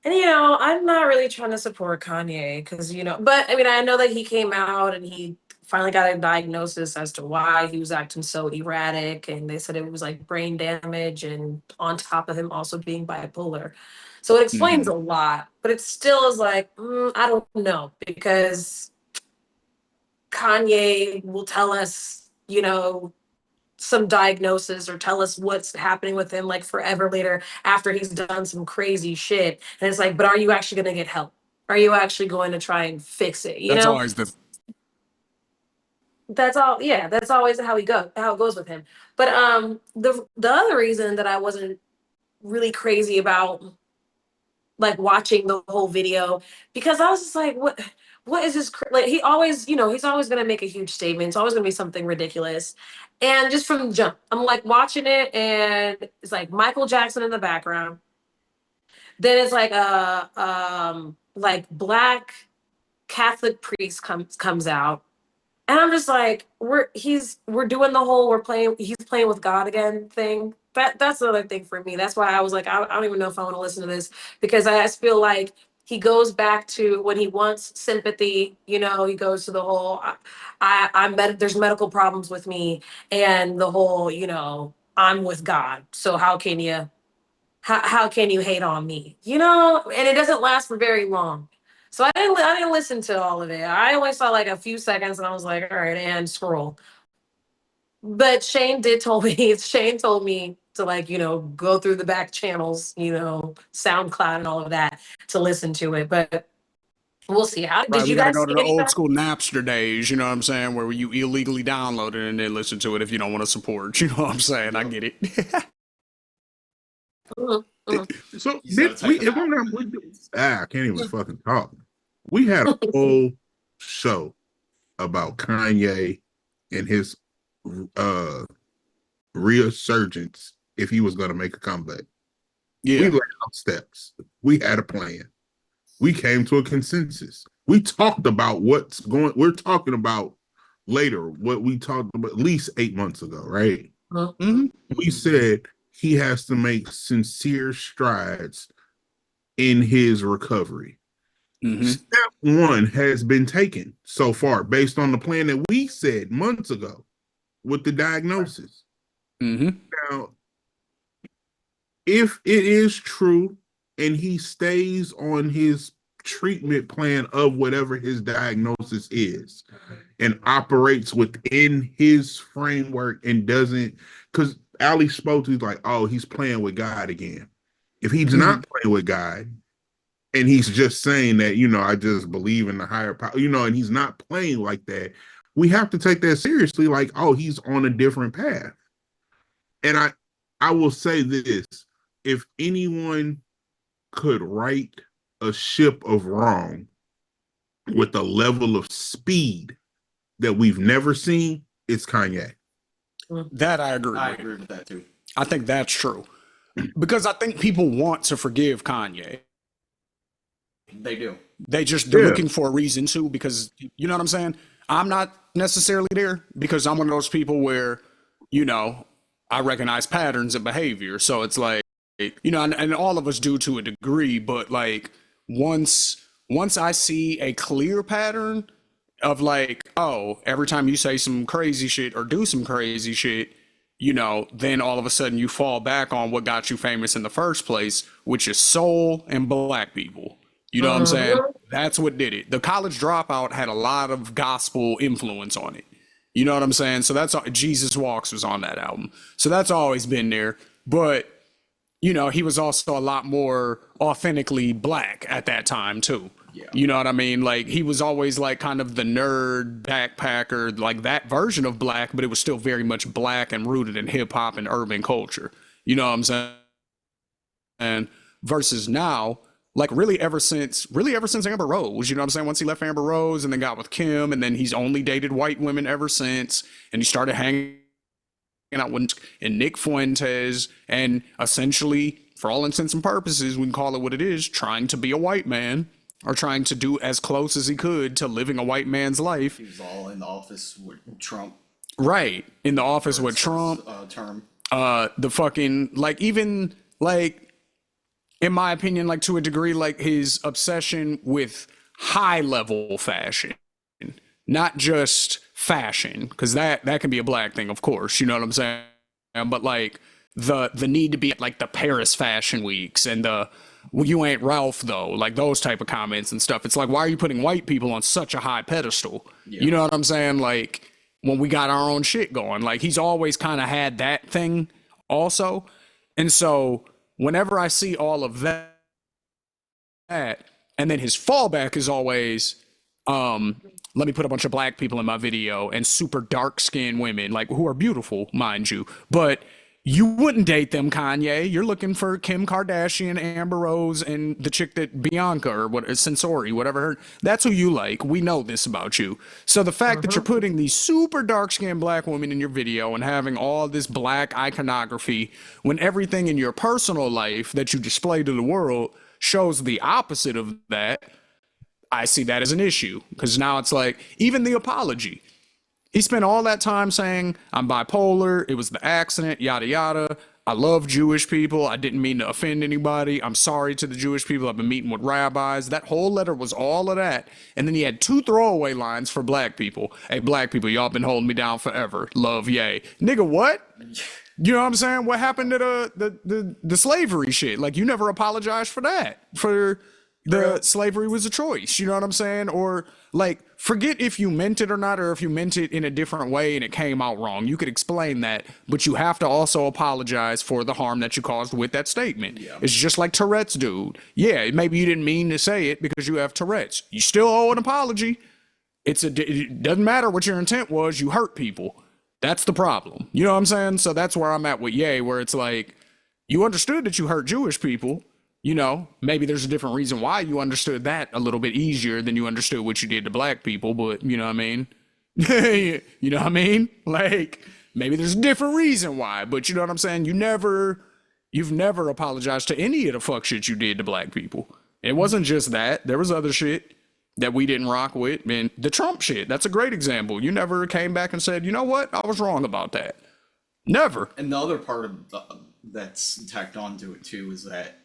And I'm not really trying to support Kanye because, but I mean, I know that he came out and he finally got a diagnosis as to why he was acting so erratic. And they said it was like brain damage and on top of him also being bipolar. So it explains a lot, but it still is like, I don't know, because Kanye will tell us, some diagnosis or tell us what's happening with him like forever later after he's done some crazy shit. And it's like, but are you actually going to get help? Are you actually going to try and fix it? That's always that's all. Yeah, that's always how it goes with him. But the other reason that I wasn't really crazy about like watching the whole video, because I was just like, what is this? Like he always, he's always going to make a huge statement. It's always going to be something ridiculous. And just from the jump, I'm like watching it and it's like Michael Jackson in the background. Then it's like like black Catholic priest comes out. And I'm just like, we're doing the whole he's playing with God again thing. That's the other thing for me. That's why I was like, I don't even know if I want to listen to this, because I just feel like he goes back to when he wants sympathy, he goes to the whole, there's medical problems with me, and the whole, I'm with God. So how can you hate on me? And it doesn't last for very long. So I didn't listen to all of it. I only saw like a few seconds and I was like, all right, and scroll. But Shane told me to like, go through the back channels, SoundCloud and all of that to listen to it. But we'll see. How Right, did we you got to guys go see to the any of old that? school Napster days, you know what I'm saying, where you illegally download it and then listen to it if you don't want to support, you know what I'm saying? I get it. Mhm, mhm. So You gotta did we? type it If I'm out. not, I can't even fucking talk. We had a whole show about Kanye and his uh resurgence if he was going to make a comeback. We Yeah. laid out steps. We had a plan. We came to a consensus. We talked about what's going. We're talking about later what we talked about at least 8 months ago, right? Mhm. Hmm. We said he has to make sincere strides in his recovery. Hmm. Step one has been taken so far based on the plan that we said months ago with the diagnosis. Hmm. Now, if it is true and he stays on his treatment plan of whatever his diagnosis is and operates within his framework and doesn't, because Ali spoke to, he's like, oh, he's playing with God again. If he's Hmm. not playing with God and he's just saying that, I just believe in the higher power, and he's not playing like that, we have to take that seriously, like, oh, he's on a different path. And I will say this, if anyone could right a ship of wrong with a level of speed that we've never seen, it's Kanye. That I agree I with. agree with that too. I think that's true. Because I think people want to forgive Kanye. They do. They're Yeah. looking for a reason to, because you know what I'm saying? I'm not necessarily there because I'm one of those people where, I recognize patterns of behavior. So it's like, and all of us do to a degree, but like once I see a clear pattern of like, oh, every time you say some crazy shit or do some crazy shit, then all of a sudden you fall back on what got you famous in the first place, which is soul and black people. You know what I'm saying? Mhm. That's what did it. The College Dropout had a lot of gospel influence on it. You know what I'm saying? So that's Jesus Walks was on that album. So that's always been there. But he was also a lot more authentically black at that time too. Yeah. You know what I mean? Like he was always like kind of the nerd backpacker, like that version of black, but it was still very much black and rooted in hip hop and urban culture. You know what I'm saying? And versus now, like really ever since Amber Rose, you know what I'm saying? Once he left Amber Rose and then got with Kim, and then he's only dated white women ever since, and he started hanging out with and Nick Fuentes, and essentially, for all intents and purposes, we can call it what it is, trying to be a white man or trying to do as close as he could to living a white man's life. He was all in the office with Trump. Right. In the office for with his Trump. first, term. The fucking, like, even, like, in my opinion, like, to a degree, like, his obsession with high level fashion, not just fashion, because that can be a black thing, of course, you know what I'm saying? But like the need to be at like the Paris Fashion Weeks and the well, you ain't Ralph though, like those type of comments and stuff. It's like, why are you putting white people on such a high pedestal? Yeah. You know what I'm saying? Like when we got our own shit going, like he's always kind of had that thing also. And so whenever I see all of that, and then his fallback is always, let me put a bunch of black people in my video and super dark skinned women, like who are beautiful, mind you, but you wouldn't date them, Kanye. You're looking for Kim Kardashian, Amber Rose, and the chick that Bianca or what Sensori, whatever her. That's who you like. We know this about you. So the fact that you're putting these super dark skinned black women in your video and having all this black iconography when everything in your personal life that you display to the world shows the opposite of that, I see that as an issue. Because now it's like, even the apology. He spent all that time saying, I'm bipolar, it was the accident, yada yada. I love Jewish people. I didn't mean to offend anybody. I'm sorry to the Jewish people. I've been meeting with rabbis. That whole letter was all of that. And then he had 2 throwaway lines for black people. Hey, black people, y'all been holding me down forever. Love, yay. Nigga, what? You know what I'm saying? What happened to the slavery shit? Like, you never apologized for that. For the slavery was a choice. You know what I'm saying? Or like, forget if you meant it or not, or if you meant it in a different way and it came out wrong. You could explain that, but you have to also apologize for the harm that you caused with that statement. Yeah. It's just like Tourette's, dude. Yeah, maybe you didn't mean to say it because you have Tourette's. You still owe an apology. It doesn't matter what your intent was. You hurt people. That's the problem. You know what I'm saying? So that's where I'm at with Ye, where it's like, you understood that you hurt Jewish people. You know, maybe there's a different reason why you understood that a little bit easier than you understood what you did to black people, but you know what I mean? You know what I mean? Like, maybe there's a different reason why, but you know what I'm saying? You've never apologized to any of the fuck shit you did to black people. It wasn't just that. There was other shit that we didn't rock with. Man, the Trump shit, that's a great example. You never came back and said, you know what? I was wrong about that. Never. And the other part of that's tacked onto it too is that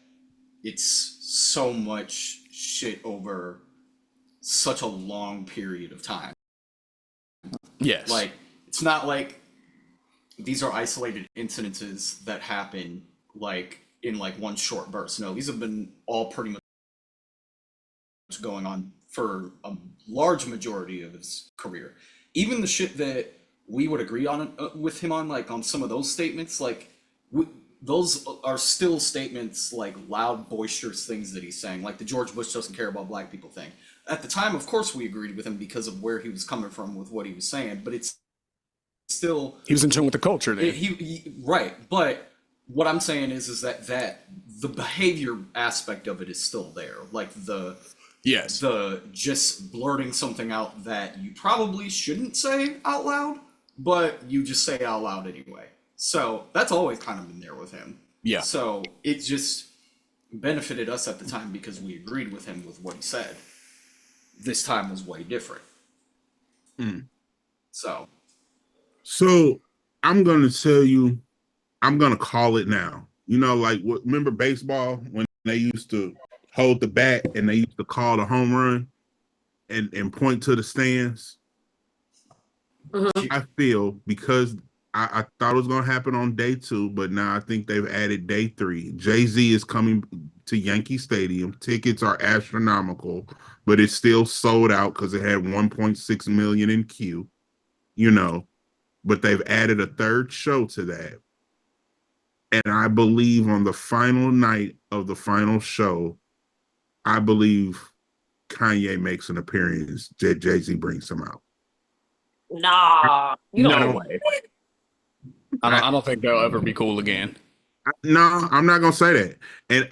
it's so much shit over such a long period of time. Yes. Like, it's not like these are isolated incidences that happen like in like one short burst. No, these have been all pretty much going on for a large majority of his career. Even the shit that we would agree on with him on, like on some of those statements, like those are still statements, like loud, boisterous things that he's saying, like the George Bush doesn't care about black people thing. At the time, of course, we agreed with him because of where he was coming from with what he was saying, but it's still, he was in tune with the culture then. Right. But what I'm saying is that the behavior aspect of it is still there. Like the just blurting something out that you probably shouldn't say out loud, but you just say out loud anyway. So that's always kind of been there with him. Yeah. So it just benefited us at the time because we agreed with him with what he said. This time was way different. So I'm gonna tell you, I'm gonna call it now. You know, like remember baseball when they used to hold the bat and they used to call the home run and point to the stands? Mhm. I feel because I thought it was gonna happen on day 2, but now I think they've added day 3. Jay-Z is coming to Yankee Stadium. Tickets are astronomical, but it's still sold out because it had 1.6 million in queue, you know. But they've added a third show to that. And I believe on the final night of the final show, I believe Kanye makes an appearance. Jay-Z brings him out. Nah, you don't No know. way. I don't think they'll ever be cool again. No, I'm not gonna say that. And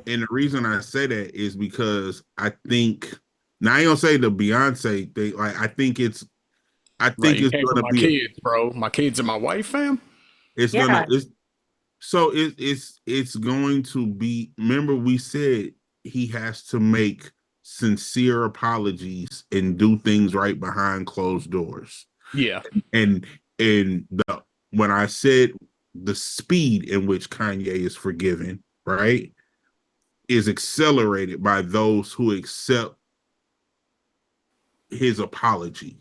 the reason I say that is because I think now I ain't gonna say the Beyonce thing. Like I think Right, it's you came for gonna my be kids, bro. My kids and my wife, fam. it's Yeah. gonna it's going to be. Remember, we said he has to make sincere apologies and do things right behind closed doors. Yeah. And when I said the speed in which Kanye is forgiven, right, is accelerated by those who accept his apology.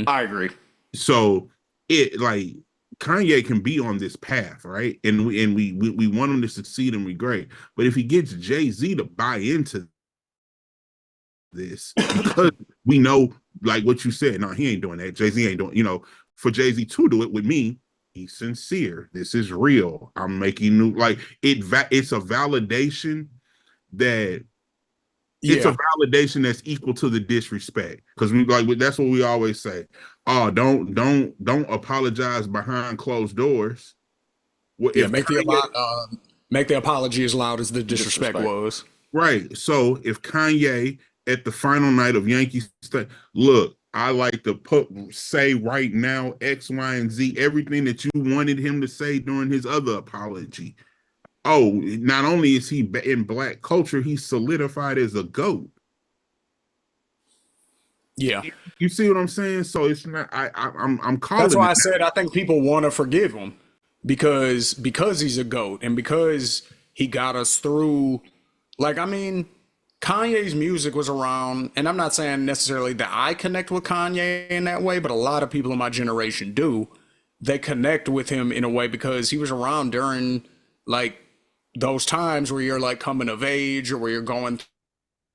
I agree. So it like Kanye can be on this path, right? And we want him to succeed and be great. But if he gets Jay-Z to buy into this, because we know, like what you said, no, he ain't doing that. Jay-Z ain't doing, for Jay-Z to do it with me, he's sincere. This is real. I'm making new, like it's a validation that it's a validation that's equal to the disrespect. Because we like that's what we always say. Oh, don't apologize behind closed doors. Well, Yeah, make the apology as loud as the disrespect was. Right. So if Kanye at the final night of Yankees, look, I like to say right now X, Y, and Z, everything that you wanted him to say during his other apology. Oh, not only is he in black culture, he's solidified as a GOAT. Yeah. You see what I'm saying? So it's not. I'm calling. That's why I said I think people want to forgive him because he's a GOAT and because he got us through. Like, I mean, Kanye's music was around, and I'm not saying necessarily that I connect with Kanye in that way, but a lot of people in my generation do. They connect with him in a way because he was around during, like, those times where you're like coming of age or where you're going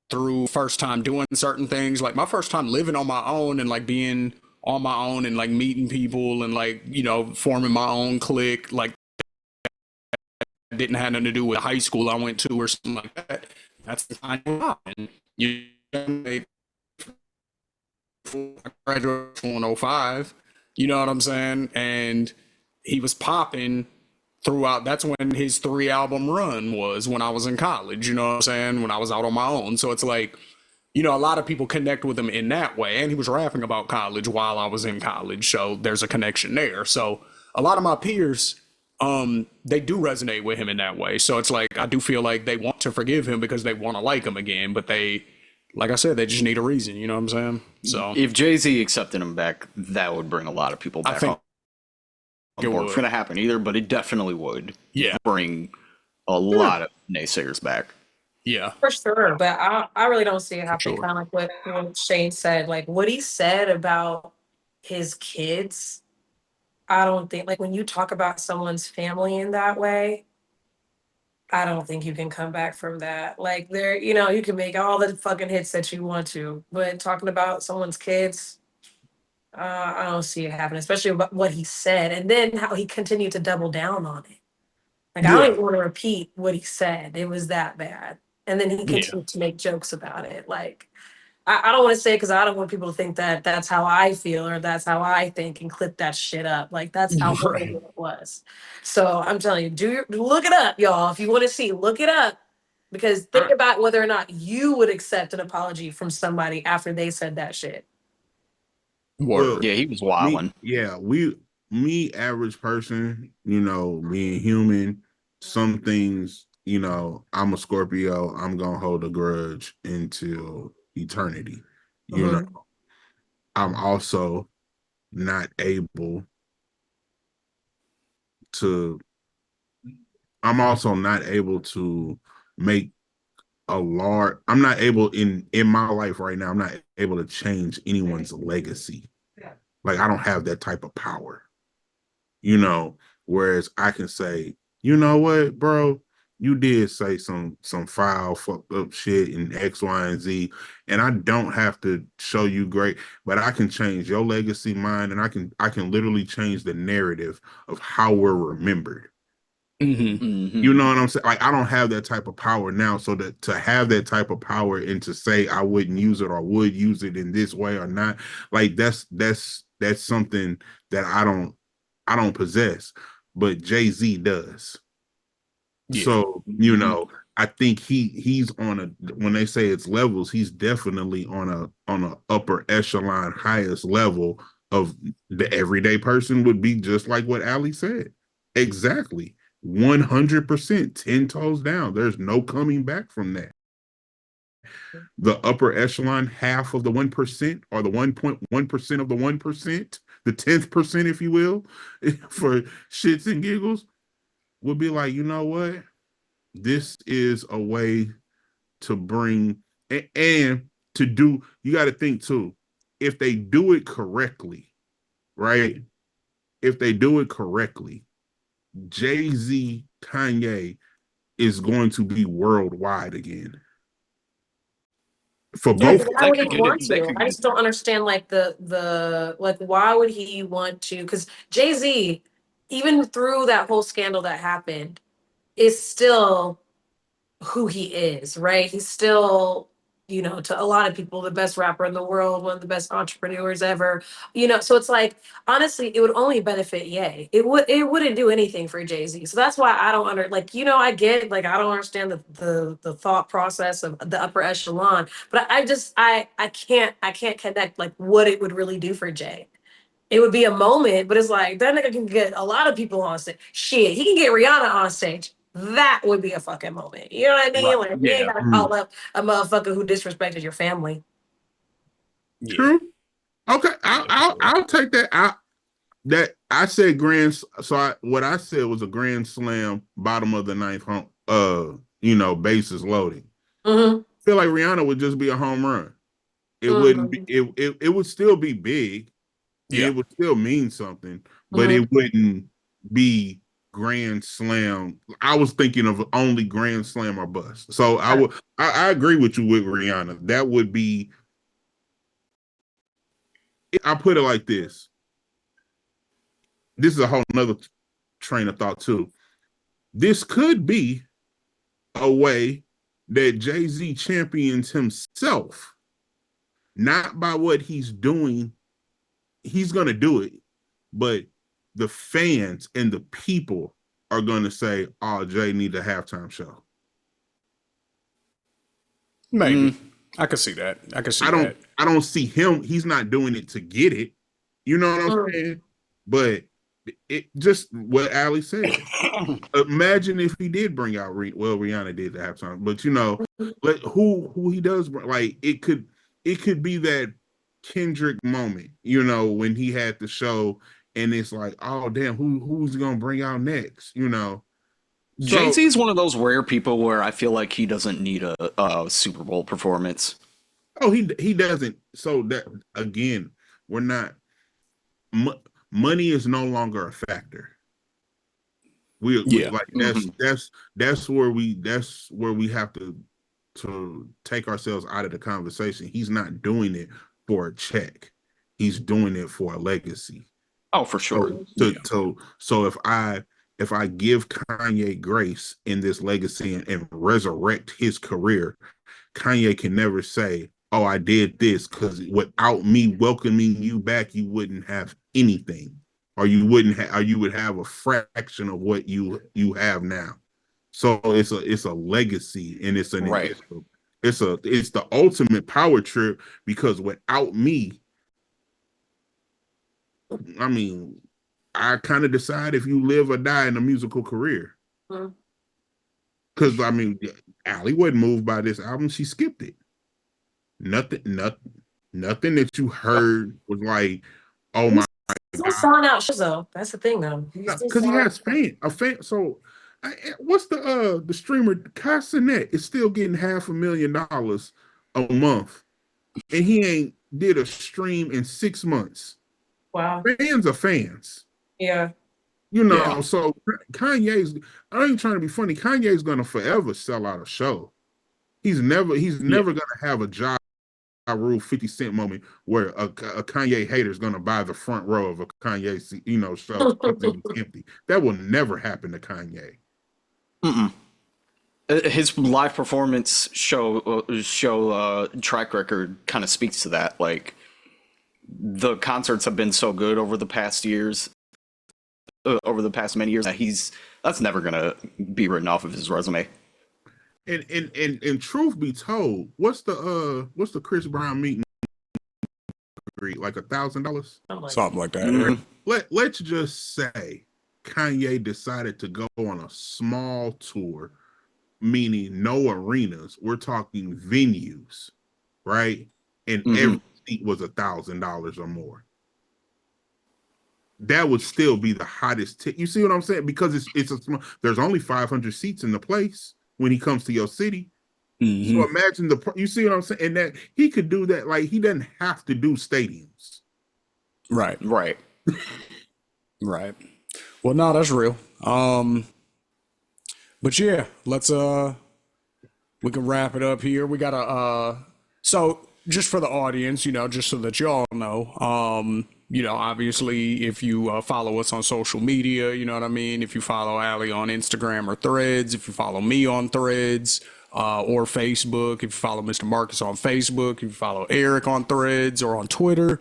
through first time doing certain things, like my first time living on my own and like being on my own and like meeting people and like, you know, forming my own clique, like didn't have nothing to do with high school I went to or something like that. That's the kind of and you I graduated in 05, you know what I'm saying? And he was popping throughout. That's when his 3 album run was, when I was in college, you know what I'm saying? When I was out on my own. So it's like, you know, a lot of people connect with him in that way. And he was rapping about college while I was in college. So there's a connection there. So a lot of my peers, they do resonate with him in that way. So it's like, I do feel like they want to forgive him because they want to like him again, but they, like I said, they just need a reason, you know what I'm saying? So If Jay-Z accepted him back, that would bring a lot of people I back think on it board. would. It's going to happen either, but it definitely would Yeah. bring a lot of naysayers back. Yeah. For sure, but I really don't see it happening. Sure. Kind of like what Shane said, like what he said about his kids. I don't think, like, when you talk about someone's family in that way, I don't think you can come back from that. Like, there, you know, you can make all the fucking hits that you want to, but talking about someone's kids, I don't see it happening. Especially about what he said, and then how he continued to double down on it. Like, I don't Yeah. even want to repeat what he said. It was that bad. And then he Yeah. continued to make jokes about it. Like, I don't want to say it because I don't want people to think that that's how I feel or that's how I think and clip that shit up. Like, that's how Right. horrible it was. So I'm telling you, look it up, y'all. If you want to see, look it up. Because think about whether or not you would accept an apology from somebody after they said that shit. Word. Yeah, he was Me, wilding. yeah, me, average person, you know, being human, some things, you know, I'm a Scorpio, I'm gonna hold a grudge until eternity. You know, Mhm. I'm also not able to, I'm also not able to make I'm not able in my life right now, I'm not able to change anyone's legacy. Like, I don't have that type of power, you know, whereas I can say, you know what, bro, you did say some foul fucked up shit in X, Y, and Z, and I don't have to show you great, but I can change your legacy, mine, and I can literally change the narrative of how we're remembered. Mm-hmm. Mm-hmm. You know what I'm saying? Like, I don't have that type of power now. So that to have that type of power and to say I wouldn't use it or would use it in this way or not, like that's something that I don't possess, but Jay-Z does. Yeah. So, you know, I think he's on a, when they say it's levels, he's definitely on a upper echelon, highest level of the everyday person would be, just like what Ali said. Exactly. 100%, 10 toes down. There's no coming back from that. The upper echelon, half of the 1%, or the 1.1% of the 1%, the 10th percent, if you will, for shits and giggles, would be like, you know what? This is a way to bring and to do, you got to think too, if they do it correctly, right? If they do it correctly, Jay-Z, Kanye is going to be worldwide again. For Yeah, both. why That would he could get want it. That to? could I get just don't understand, like, the like, why would he want to? Because Jay-Z, even through that whole scandal that happened, is still who he is, right? He's still, you know, to a lot of people, the best rapper in the world, one of the best entrepreneurs ever. You know, so it's like, honestly, it would only benefit Ye. It wouldn't do anything for Jay-Z. So that's why I don't like, you know, I get, like, I don't understand the thought process of the upper echelon, but I can't connect like what it would really do for Jay. It would be a moment, but it's like that nigga can get a lot of people on stage. Shit, he can get Rihanna on stage. That would be a fucking moment. You know what I mean? Right. Like, you ain't Yeah. gotta call up a motherfucker who disrespected your family. Yeah. True. Okay, I'll Yeah. I'll, So, I'll take that. I said grand. So what I said was a grand slam, bottom of the ninth, you know, bases loading. Mm-hmm. I feel like Rihanna would just be a home run. It wouldn't be. Mm-hmm. It would still be big, and yeah. it would still mean something, but Mm-hmm. it wouldn't be Grand Slam. I was thinking of only Grand Slam or bust. So I agree with you with Rihanna. That would be. I put it like this. This is a whole nother train of thought too. This could be a way that Jay-Z champions himself, not by what he's doing. He's gonna do it, but the fans and the people are gonna say, "Oh, Jay need a halftime show." Maybe. I could see that. I could see that. I don't see him. He's not doing it to get it. You know what I'm saying? But it just what Ali said. Imagine if he did bring out Rihanna did the halftime, but you know, who he does bring, like it could be that Kendrick moment, you know, when he had the show and it's like, oh damn, who's gonna bring out next, you know? So, Jay-Z is one of those rare people where I feel like he doesn't need a Super Bowl performance. oh, he doesn't. So that again, we're not. Money is no longer a factor. We like that's where we have to take ourselves out of the conversation. He's not doing it for a check. He's doing it for a legacy. Oh, for sure. So if I give Kanye grace in this legacy and resurrect his career, Kanye can never say, "Oh, I did this," because without me welcoming you back, you wouldn't have anything, or you would have a fraction of what you have now. So it's a legacy, and it's the ultimate power trip, because without me, I mean, I kind of decide if you live or die in a musical career. Because I mean, Ali wasn't moved by this album; she skipped it. Nothing that you heard was like, oh my He's still selling out shows though. That's the thing though. because he has a fan. So what's the streamer Cassinet is still getting $500,000 a month, and he ain't did a stream in 6 months. Wow. Fans are fans. Yeah. You know, so Kanye's, I ain't trying to be funny. Kanye's gonna forever sell out a show. He's never gonna have a Ja Rule 50 Cent moment where a Kanye hater is gonna buy the front row of a Kanye, show empty. That will never happen to Kanye. His live performance show track record kind of speaks to that. Like, the concerts have been so good over the past many years, that that's never gonna be written off of his resume. And truth be told, what's the Chris Brown meeting like $1,000? Something like that. Let's just say Kanye decided to go on a small tour, meaning no arenas. We're talking venues, right? And every seat was $1,000 or more. That would still be the hottest. You see what I'm saying? Because it's a small. There's only 500 seats in the place when he comes to your city. So imagine you see what I'm saying? And that he could do that. Like, he doesn't have to do stadiums. Right. Right. Right. Well, no, that's real. But yeah, let's we can wrap it up here. We gotta so just for the audience, just so that y'all know, obviously if you follow us on social media, you know what I mean? If you follow Ali on Instagram or Threads, if you follow me on Threads, or Facebook, if you follow Mr. Marcus on Facebook, if you follow Eric on Threads or on Twitter,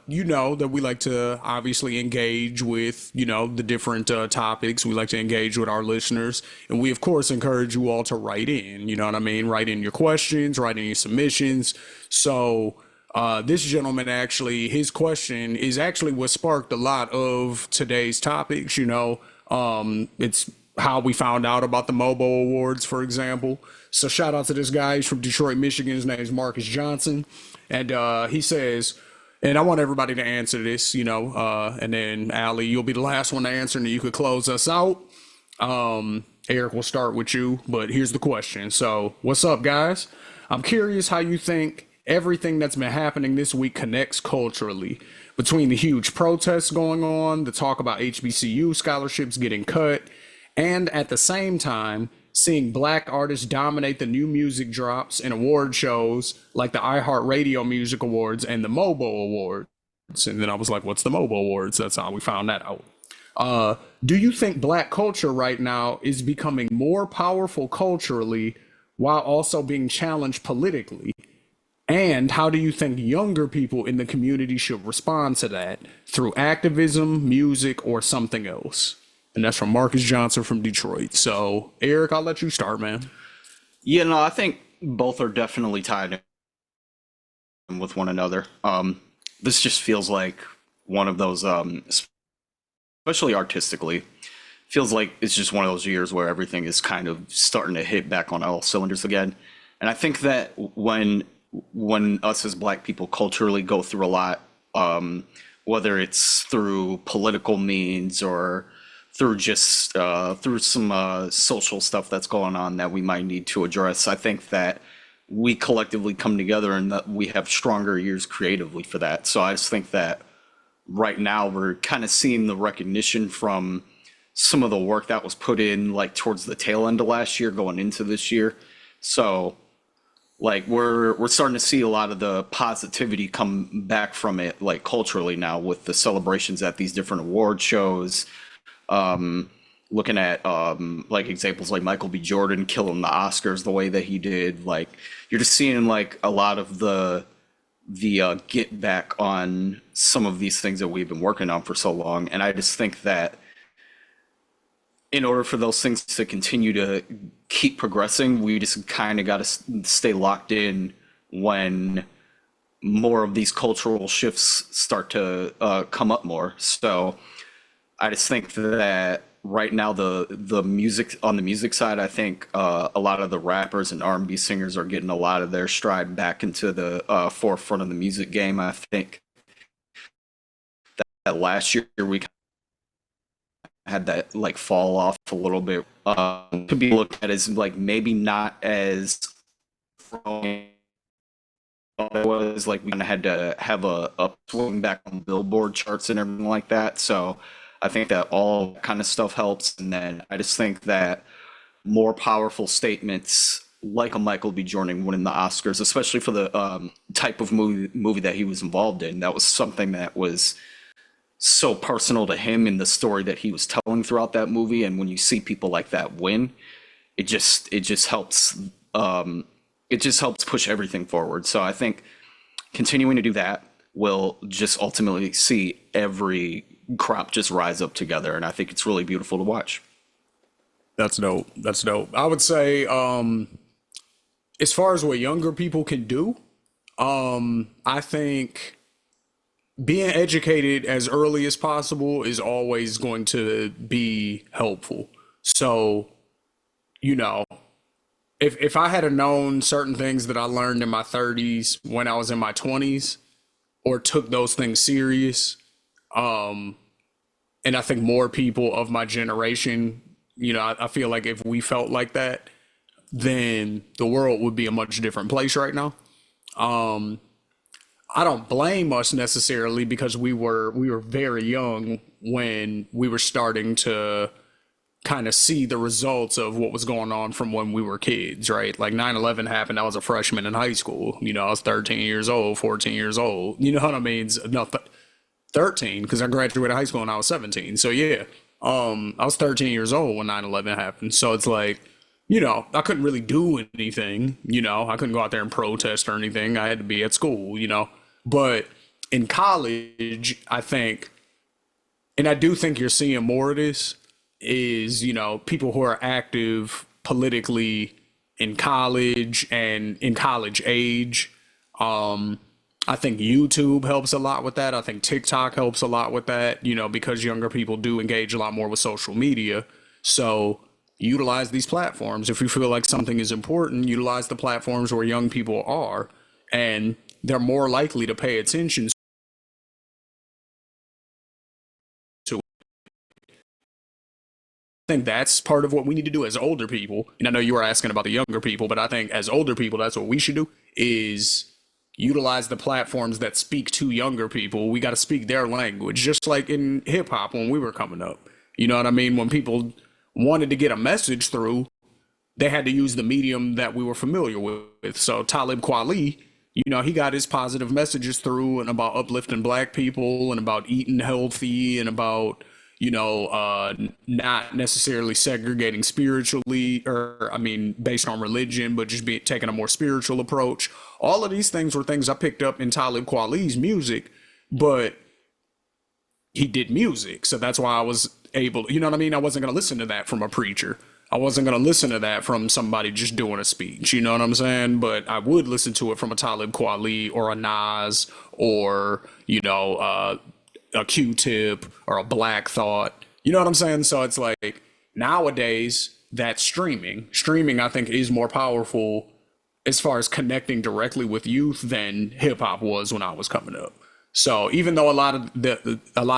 you know that we like to obviously engage with, the different topics. We like to engage with our listeners. And we, of course, encourage you all to write in, you know what I mean? Write in your questions, write in your submissions. So this gentleman, actually, his question is actually what sparked a lot of today's topics. It's how we found out about the MOBO Awards, for example. So shout out to this guy. He's from Detroit, Michigan. His name is Marcus Johnson. And he says, and I want everybody to answer this, and then Ali, you'll be the last one to answer, and you could close us out. Eric, we'll start with you, but here's the question. So what's up, guys? I'm curious how you think everything that's been happening this week connects culturally. between the huge protests going on, the talk about HBCU scholarships getting cut, and at the same time, seeing black artists dominate the new music drops and award shows like the iHeartRadio Music Awards and the MOBO Awards. And then I was like, what's the MOBO Awards? That's how we found that out. Do you think black culture right now is becoming more powerful culturally while also being challenged politically? And how do you think younger people in the community should respond to that through activism, music, or something else? And that's from Marcus Johnson from Detroit. So, Eric, I'll let you start, man. Yeah, no, I think both are definitely tied in with one another. This just feels like one of those, especially artistically, feels like it's just one of those years where everything is kind of starting to hit back on all cylinders again. And I think that when us as black people culturally go through a lot, whether it's through political means or through just through some social stuff that's going on that we might need to address, I think that we collectively come together and that we have stronger years creatively for that. So I just think that right now we're kind of seeing the recognition from some of the work that was put in like towards the tail end of last year going into this year. So like we're starting to see a lot of the positivity come back from it, like culturally now, with the celebrations at these different award shows. Looking at like examples like Michael B. Jordan killing the Oscars the way that he did. Like you're just seeing like a lot of the get back on some of these things that we've been working on for so long. And I just think that in order for those things to continue to keep progressing, we just kind of got to stay locked in when more of these cultural shifts start to come up more. So I just think that right now the music on the music side, I think a lot of the rappers and R&B singers are getting a lot of their stride back into the forefront of the music game. I think that last year we had that like fall off a little bit. To be looked at as like maybe not as it was, like we kind of had to have a upswing back on Billboard charts and everything like that. So I think that all kind of stuff helps. And then I just think that more powerful statements like a Michael B. Jordan winning the Oscars, especially for the type of movie that he was involved in, that was something that was so personal to him in the story that he was telling throughout that movie. And when you see people like that win, it just helps push everything forward. So I think continuing to do that will just ultimately see every crop just rise up together, and I think it's really beautiful to watch. That's dope. That's dope. I would say, as far as what younger people can do, I think being educated as early as possible is always going to be helpful. So, you know, if I had known certain things that I learned in my 30s when I was in my 20s, or took those things serious, and I think more people of my generation, you know, I feel like if we felt like that, then the world would be a much different place right now. I don't blame us necessarily because we were very young when we were starting to kind of see the results of what was going on from when we were kids, right? Like 9/11 happened, I was a freshman in high school. You know, I was 13 years old, 14 years old. You know what I mean? No, 13, because I graduated high school when I was 17. So yeah, I was 13 years old when 9/11 happened. So it's like, you know, I couldn't really do anything. You know, I couldn't go out there and protest or anything. I had to be at school, you know. But in college, I think, and I do think you're seeing more of this, is, you know, people who are active politically in college and in college age. I think YouTube helps a lot with that. I think TikTok helps a lot with that, you know, because younger people do engage a lot more with social media. So utilize these platforms. If you feel like something is important, utilize the platforms where young people are, and they're more likely to pay attention to. I think that's part of what we need to do as older people. And I know you were asking about the younger people, but I think as older people, that's what we should do, is utilize the platforms that speak to younger people. We got to speak their language, just like in hip hop when we were coming up. You know what I mean? When people wanted to get a message through, they had to use the medium that we were familiar with. So Talib Kweli, you know, he got his positive messages through and about uplifting black people and about eating healthy and about, you know, not necessarily segregating spiritually, or I mean, based on religion, but just taking a more spiritual approach. All of these things were things I picked up in Talib Kweli's music, but he did music. So that's why I was able, you know what I mean? I wasn't going to listen to that from a preacher. I wasn't going to listen to that from somebody just doing a speech, you know what I'm saying? But I would listen to it from a Talib Kweli or a Nas or, you know, a Q-Tip or a Black Thought. You know what I'm saying? So it's like nowadays that streaming, I think is more powerful as far as connecting directly with youth than hip hop was when I was coming up. So even though a lot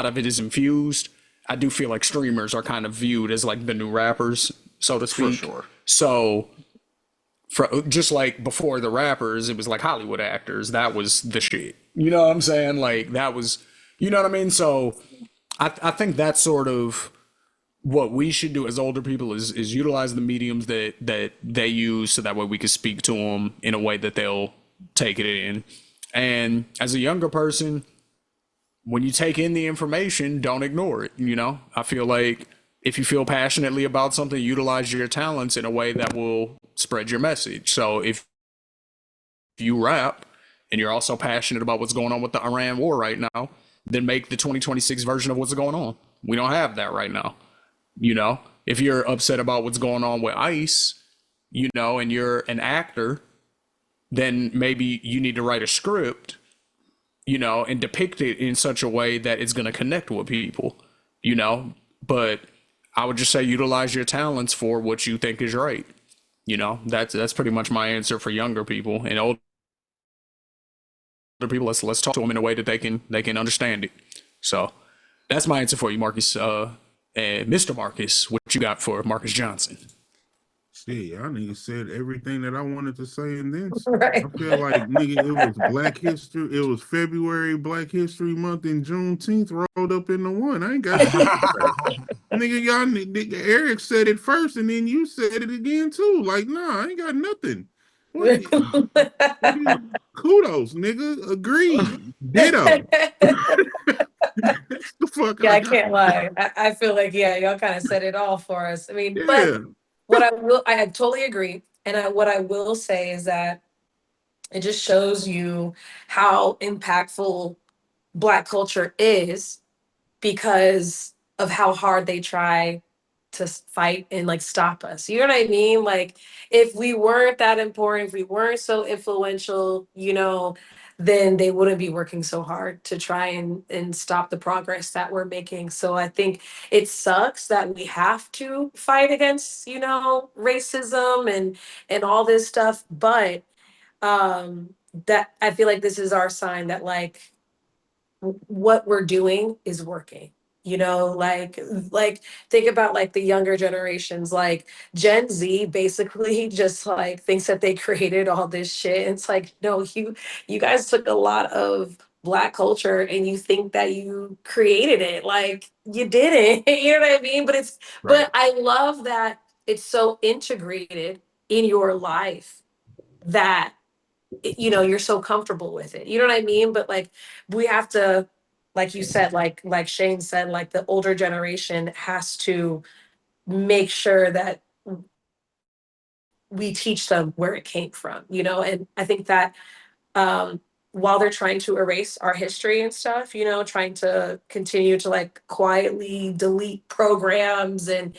of it is infused, I do feel like streamers are kind of viewed as like the new rappers, so to speak. For sure. So just like before the rappers, it was like Hollywood actors. That was the shit. You know what I'm saying? Like that was, you know what I mean? So I think that's sort of what we should do as older people is utilize the mediums that they use so that way we can speak to them in a way that they'll take it in. And as a younger person, when you take in the information, don't ignore it. You know, I feel like if you feel passionately about something, utilize your talents in a way that will spread your message. So if you rap and you're also passionate about what's going on with the Iran war right now, then make the 2026 version of what's going on. We don't have that right now. You know, if you're upset about what's going on with ICE, you know, and you're an actor, then maybe you need to write a script, you know, and depict it in such a way that it's going to connect with people, you know. But I would just say utilize your talents for what you think is right. You know, that's pretty much my answer for younger people. And older people, let's talk to them in a way that they can understand it. So that's my answer for you, Marcus. And Mr. Marcus, what you got for Marcus Johnson? Shit, y'all niggas said everything that I wanted to say and then some. Right. I feel like, nigga, it was Black History. It was February, Black History Month, and Juneteenth rolled up into one. I ain't got shit to say. Nigga, y'all, nigga, Eric said it first, and then you said it again too. Like, nah, I ain't got nothing. What kudos, nigga. Agreed. Ditto. That's the fuck Yeah, I I got. can't lie. I feel like, yeah, y'all kind of said it all for us. I mean, but Yeah. what I totally agree. And what I will say is that it just shows you how impactful Black culture is because of how hard they try to fight and like stop us. You know what I mean? Like if we weren't that important, if we weren't so influential, you know, then they wouldn't be working so hard to try and stop the progress that we're making. So I think it sucks that we have to fight against, you know, racism and all this stuff, but that I feel like this is our sign that like what we're doing is working, you know, like think about like the younger generations, like Gen Z basically just like thinks that they created all this shit. It's like, no, you guys took a lot of Black culture and you think that you created it, like you didn't. You know what I mean? But Right. but I love that it's so integrated in your life that you know you're so comfortable with it, you know what I mean? But like we have to, like you said, like Shane said, like the older generation has to make sure that we teach them where it came from, you know. And I think that um while they're trying to erase our history and stuff, you know, trying to continue to like quietly delete programs and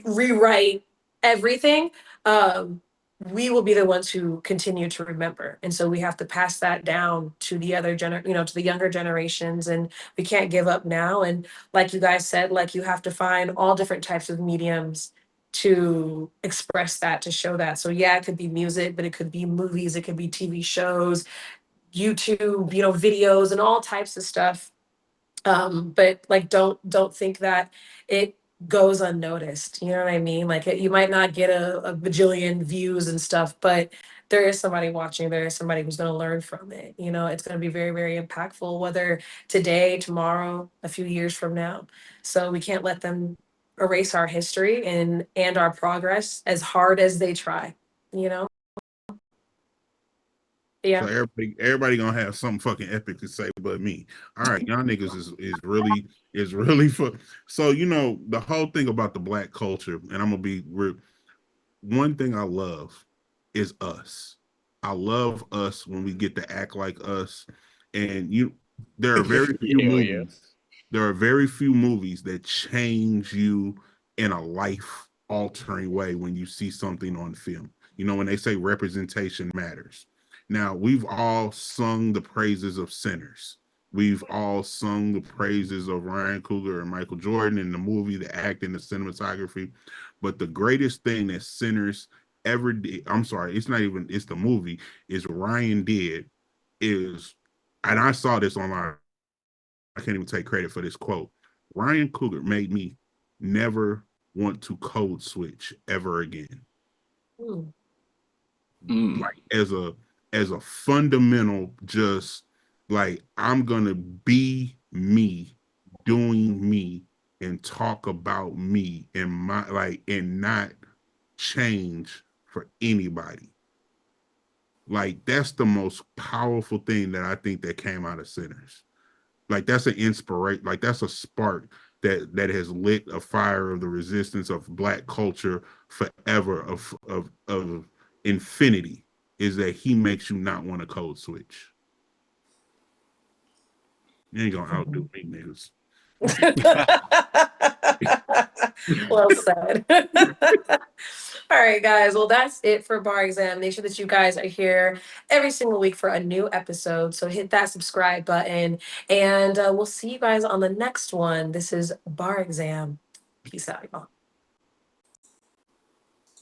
rewrite everything, um, we will be the ones who continue to remember. And so we have to pass that down to the you know, to the younger generations. And we can't give up now. And like you guys said, like you have to find all different types of mediums to express that, to show that. So yeah, it could be music, but it could be movies, it could be TV shows, YouTube, you know, videos and all types of stuff. But like don't think that it goes unnoticed. You know what I mean? Like you might not get a bajillion views and stuff, but there is somebody watching, there is somebody who's going to learn from it. You know, it's going to be very, very impactful, whether today, tomorrow, a few years from now. So we can't let them erase our history and our progress as hard as they try, you know? So Yeah. everybody gonna have something fucking epic to say but me. All right, y'all niggas is really for. So the whole thing about the black culture, and I'm gonna be real. One thing I love is us. I love us when we get to act like us. And there are very few Hell yeah. movies. There are very few movies that change you in a life altering way when you see something on film. When they say representation matters. Now, we've all sung the praises of Sinners. We've all sung the praises of Ryan Coogler and Michael Jordan in the movie, the acting, the cinematography. But the greatest thing that Sinners ever did, I'm sorry, it's the movie, is Ryan did is, and I saw this online, I can't even take credit for this quote. Ryan Coogler made me never want to code switch ever again. Ooh. Like as a fundamental, just like I'm gonna be me, doing me, and talk about me and my and not change for anybody. Like that's the most powerful thing that I think that came out of Sinners. Like that's an inspiration, like that's a spark that has lit a fire of the resistance of black culture forever, of infinity, is that he makes you not want to code switch. You ain't gonna outdo me, niggas. Well said. All right, guys. Well, that's it for Bar Exam. Make sure that you guys are here every single week for a new episode. So hit that subscribe button, and we'll see you guys on the next one. This is Bar Exam. Peace out, y'all.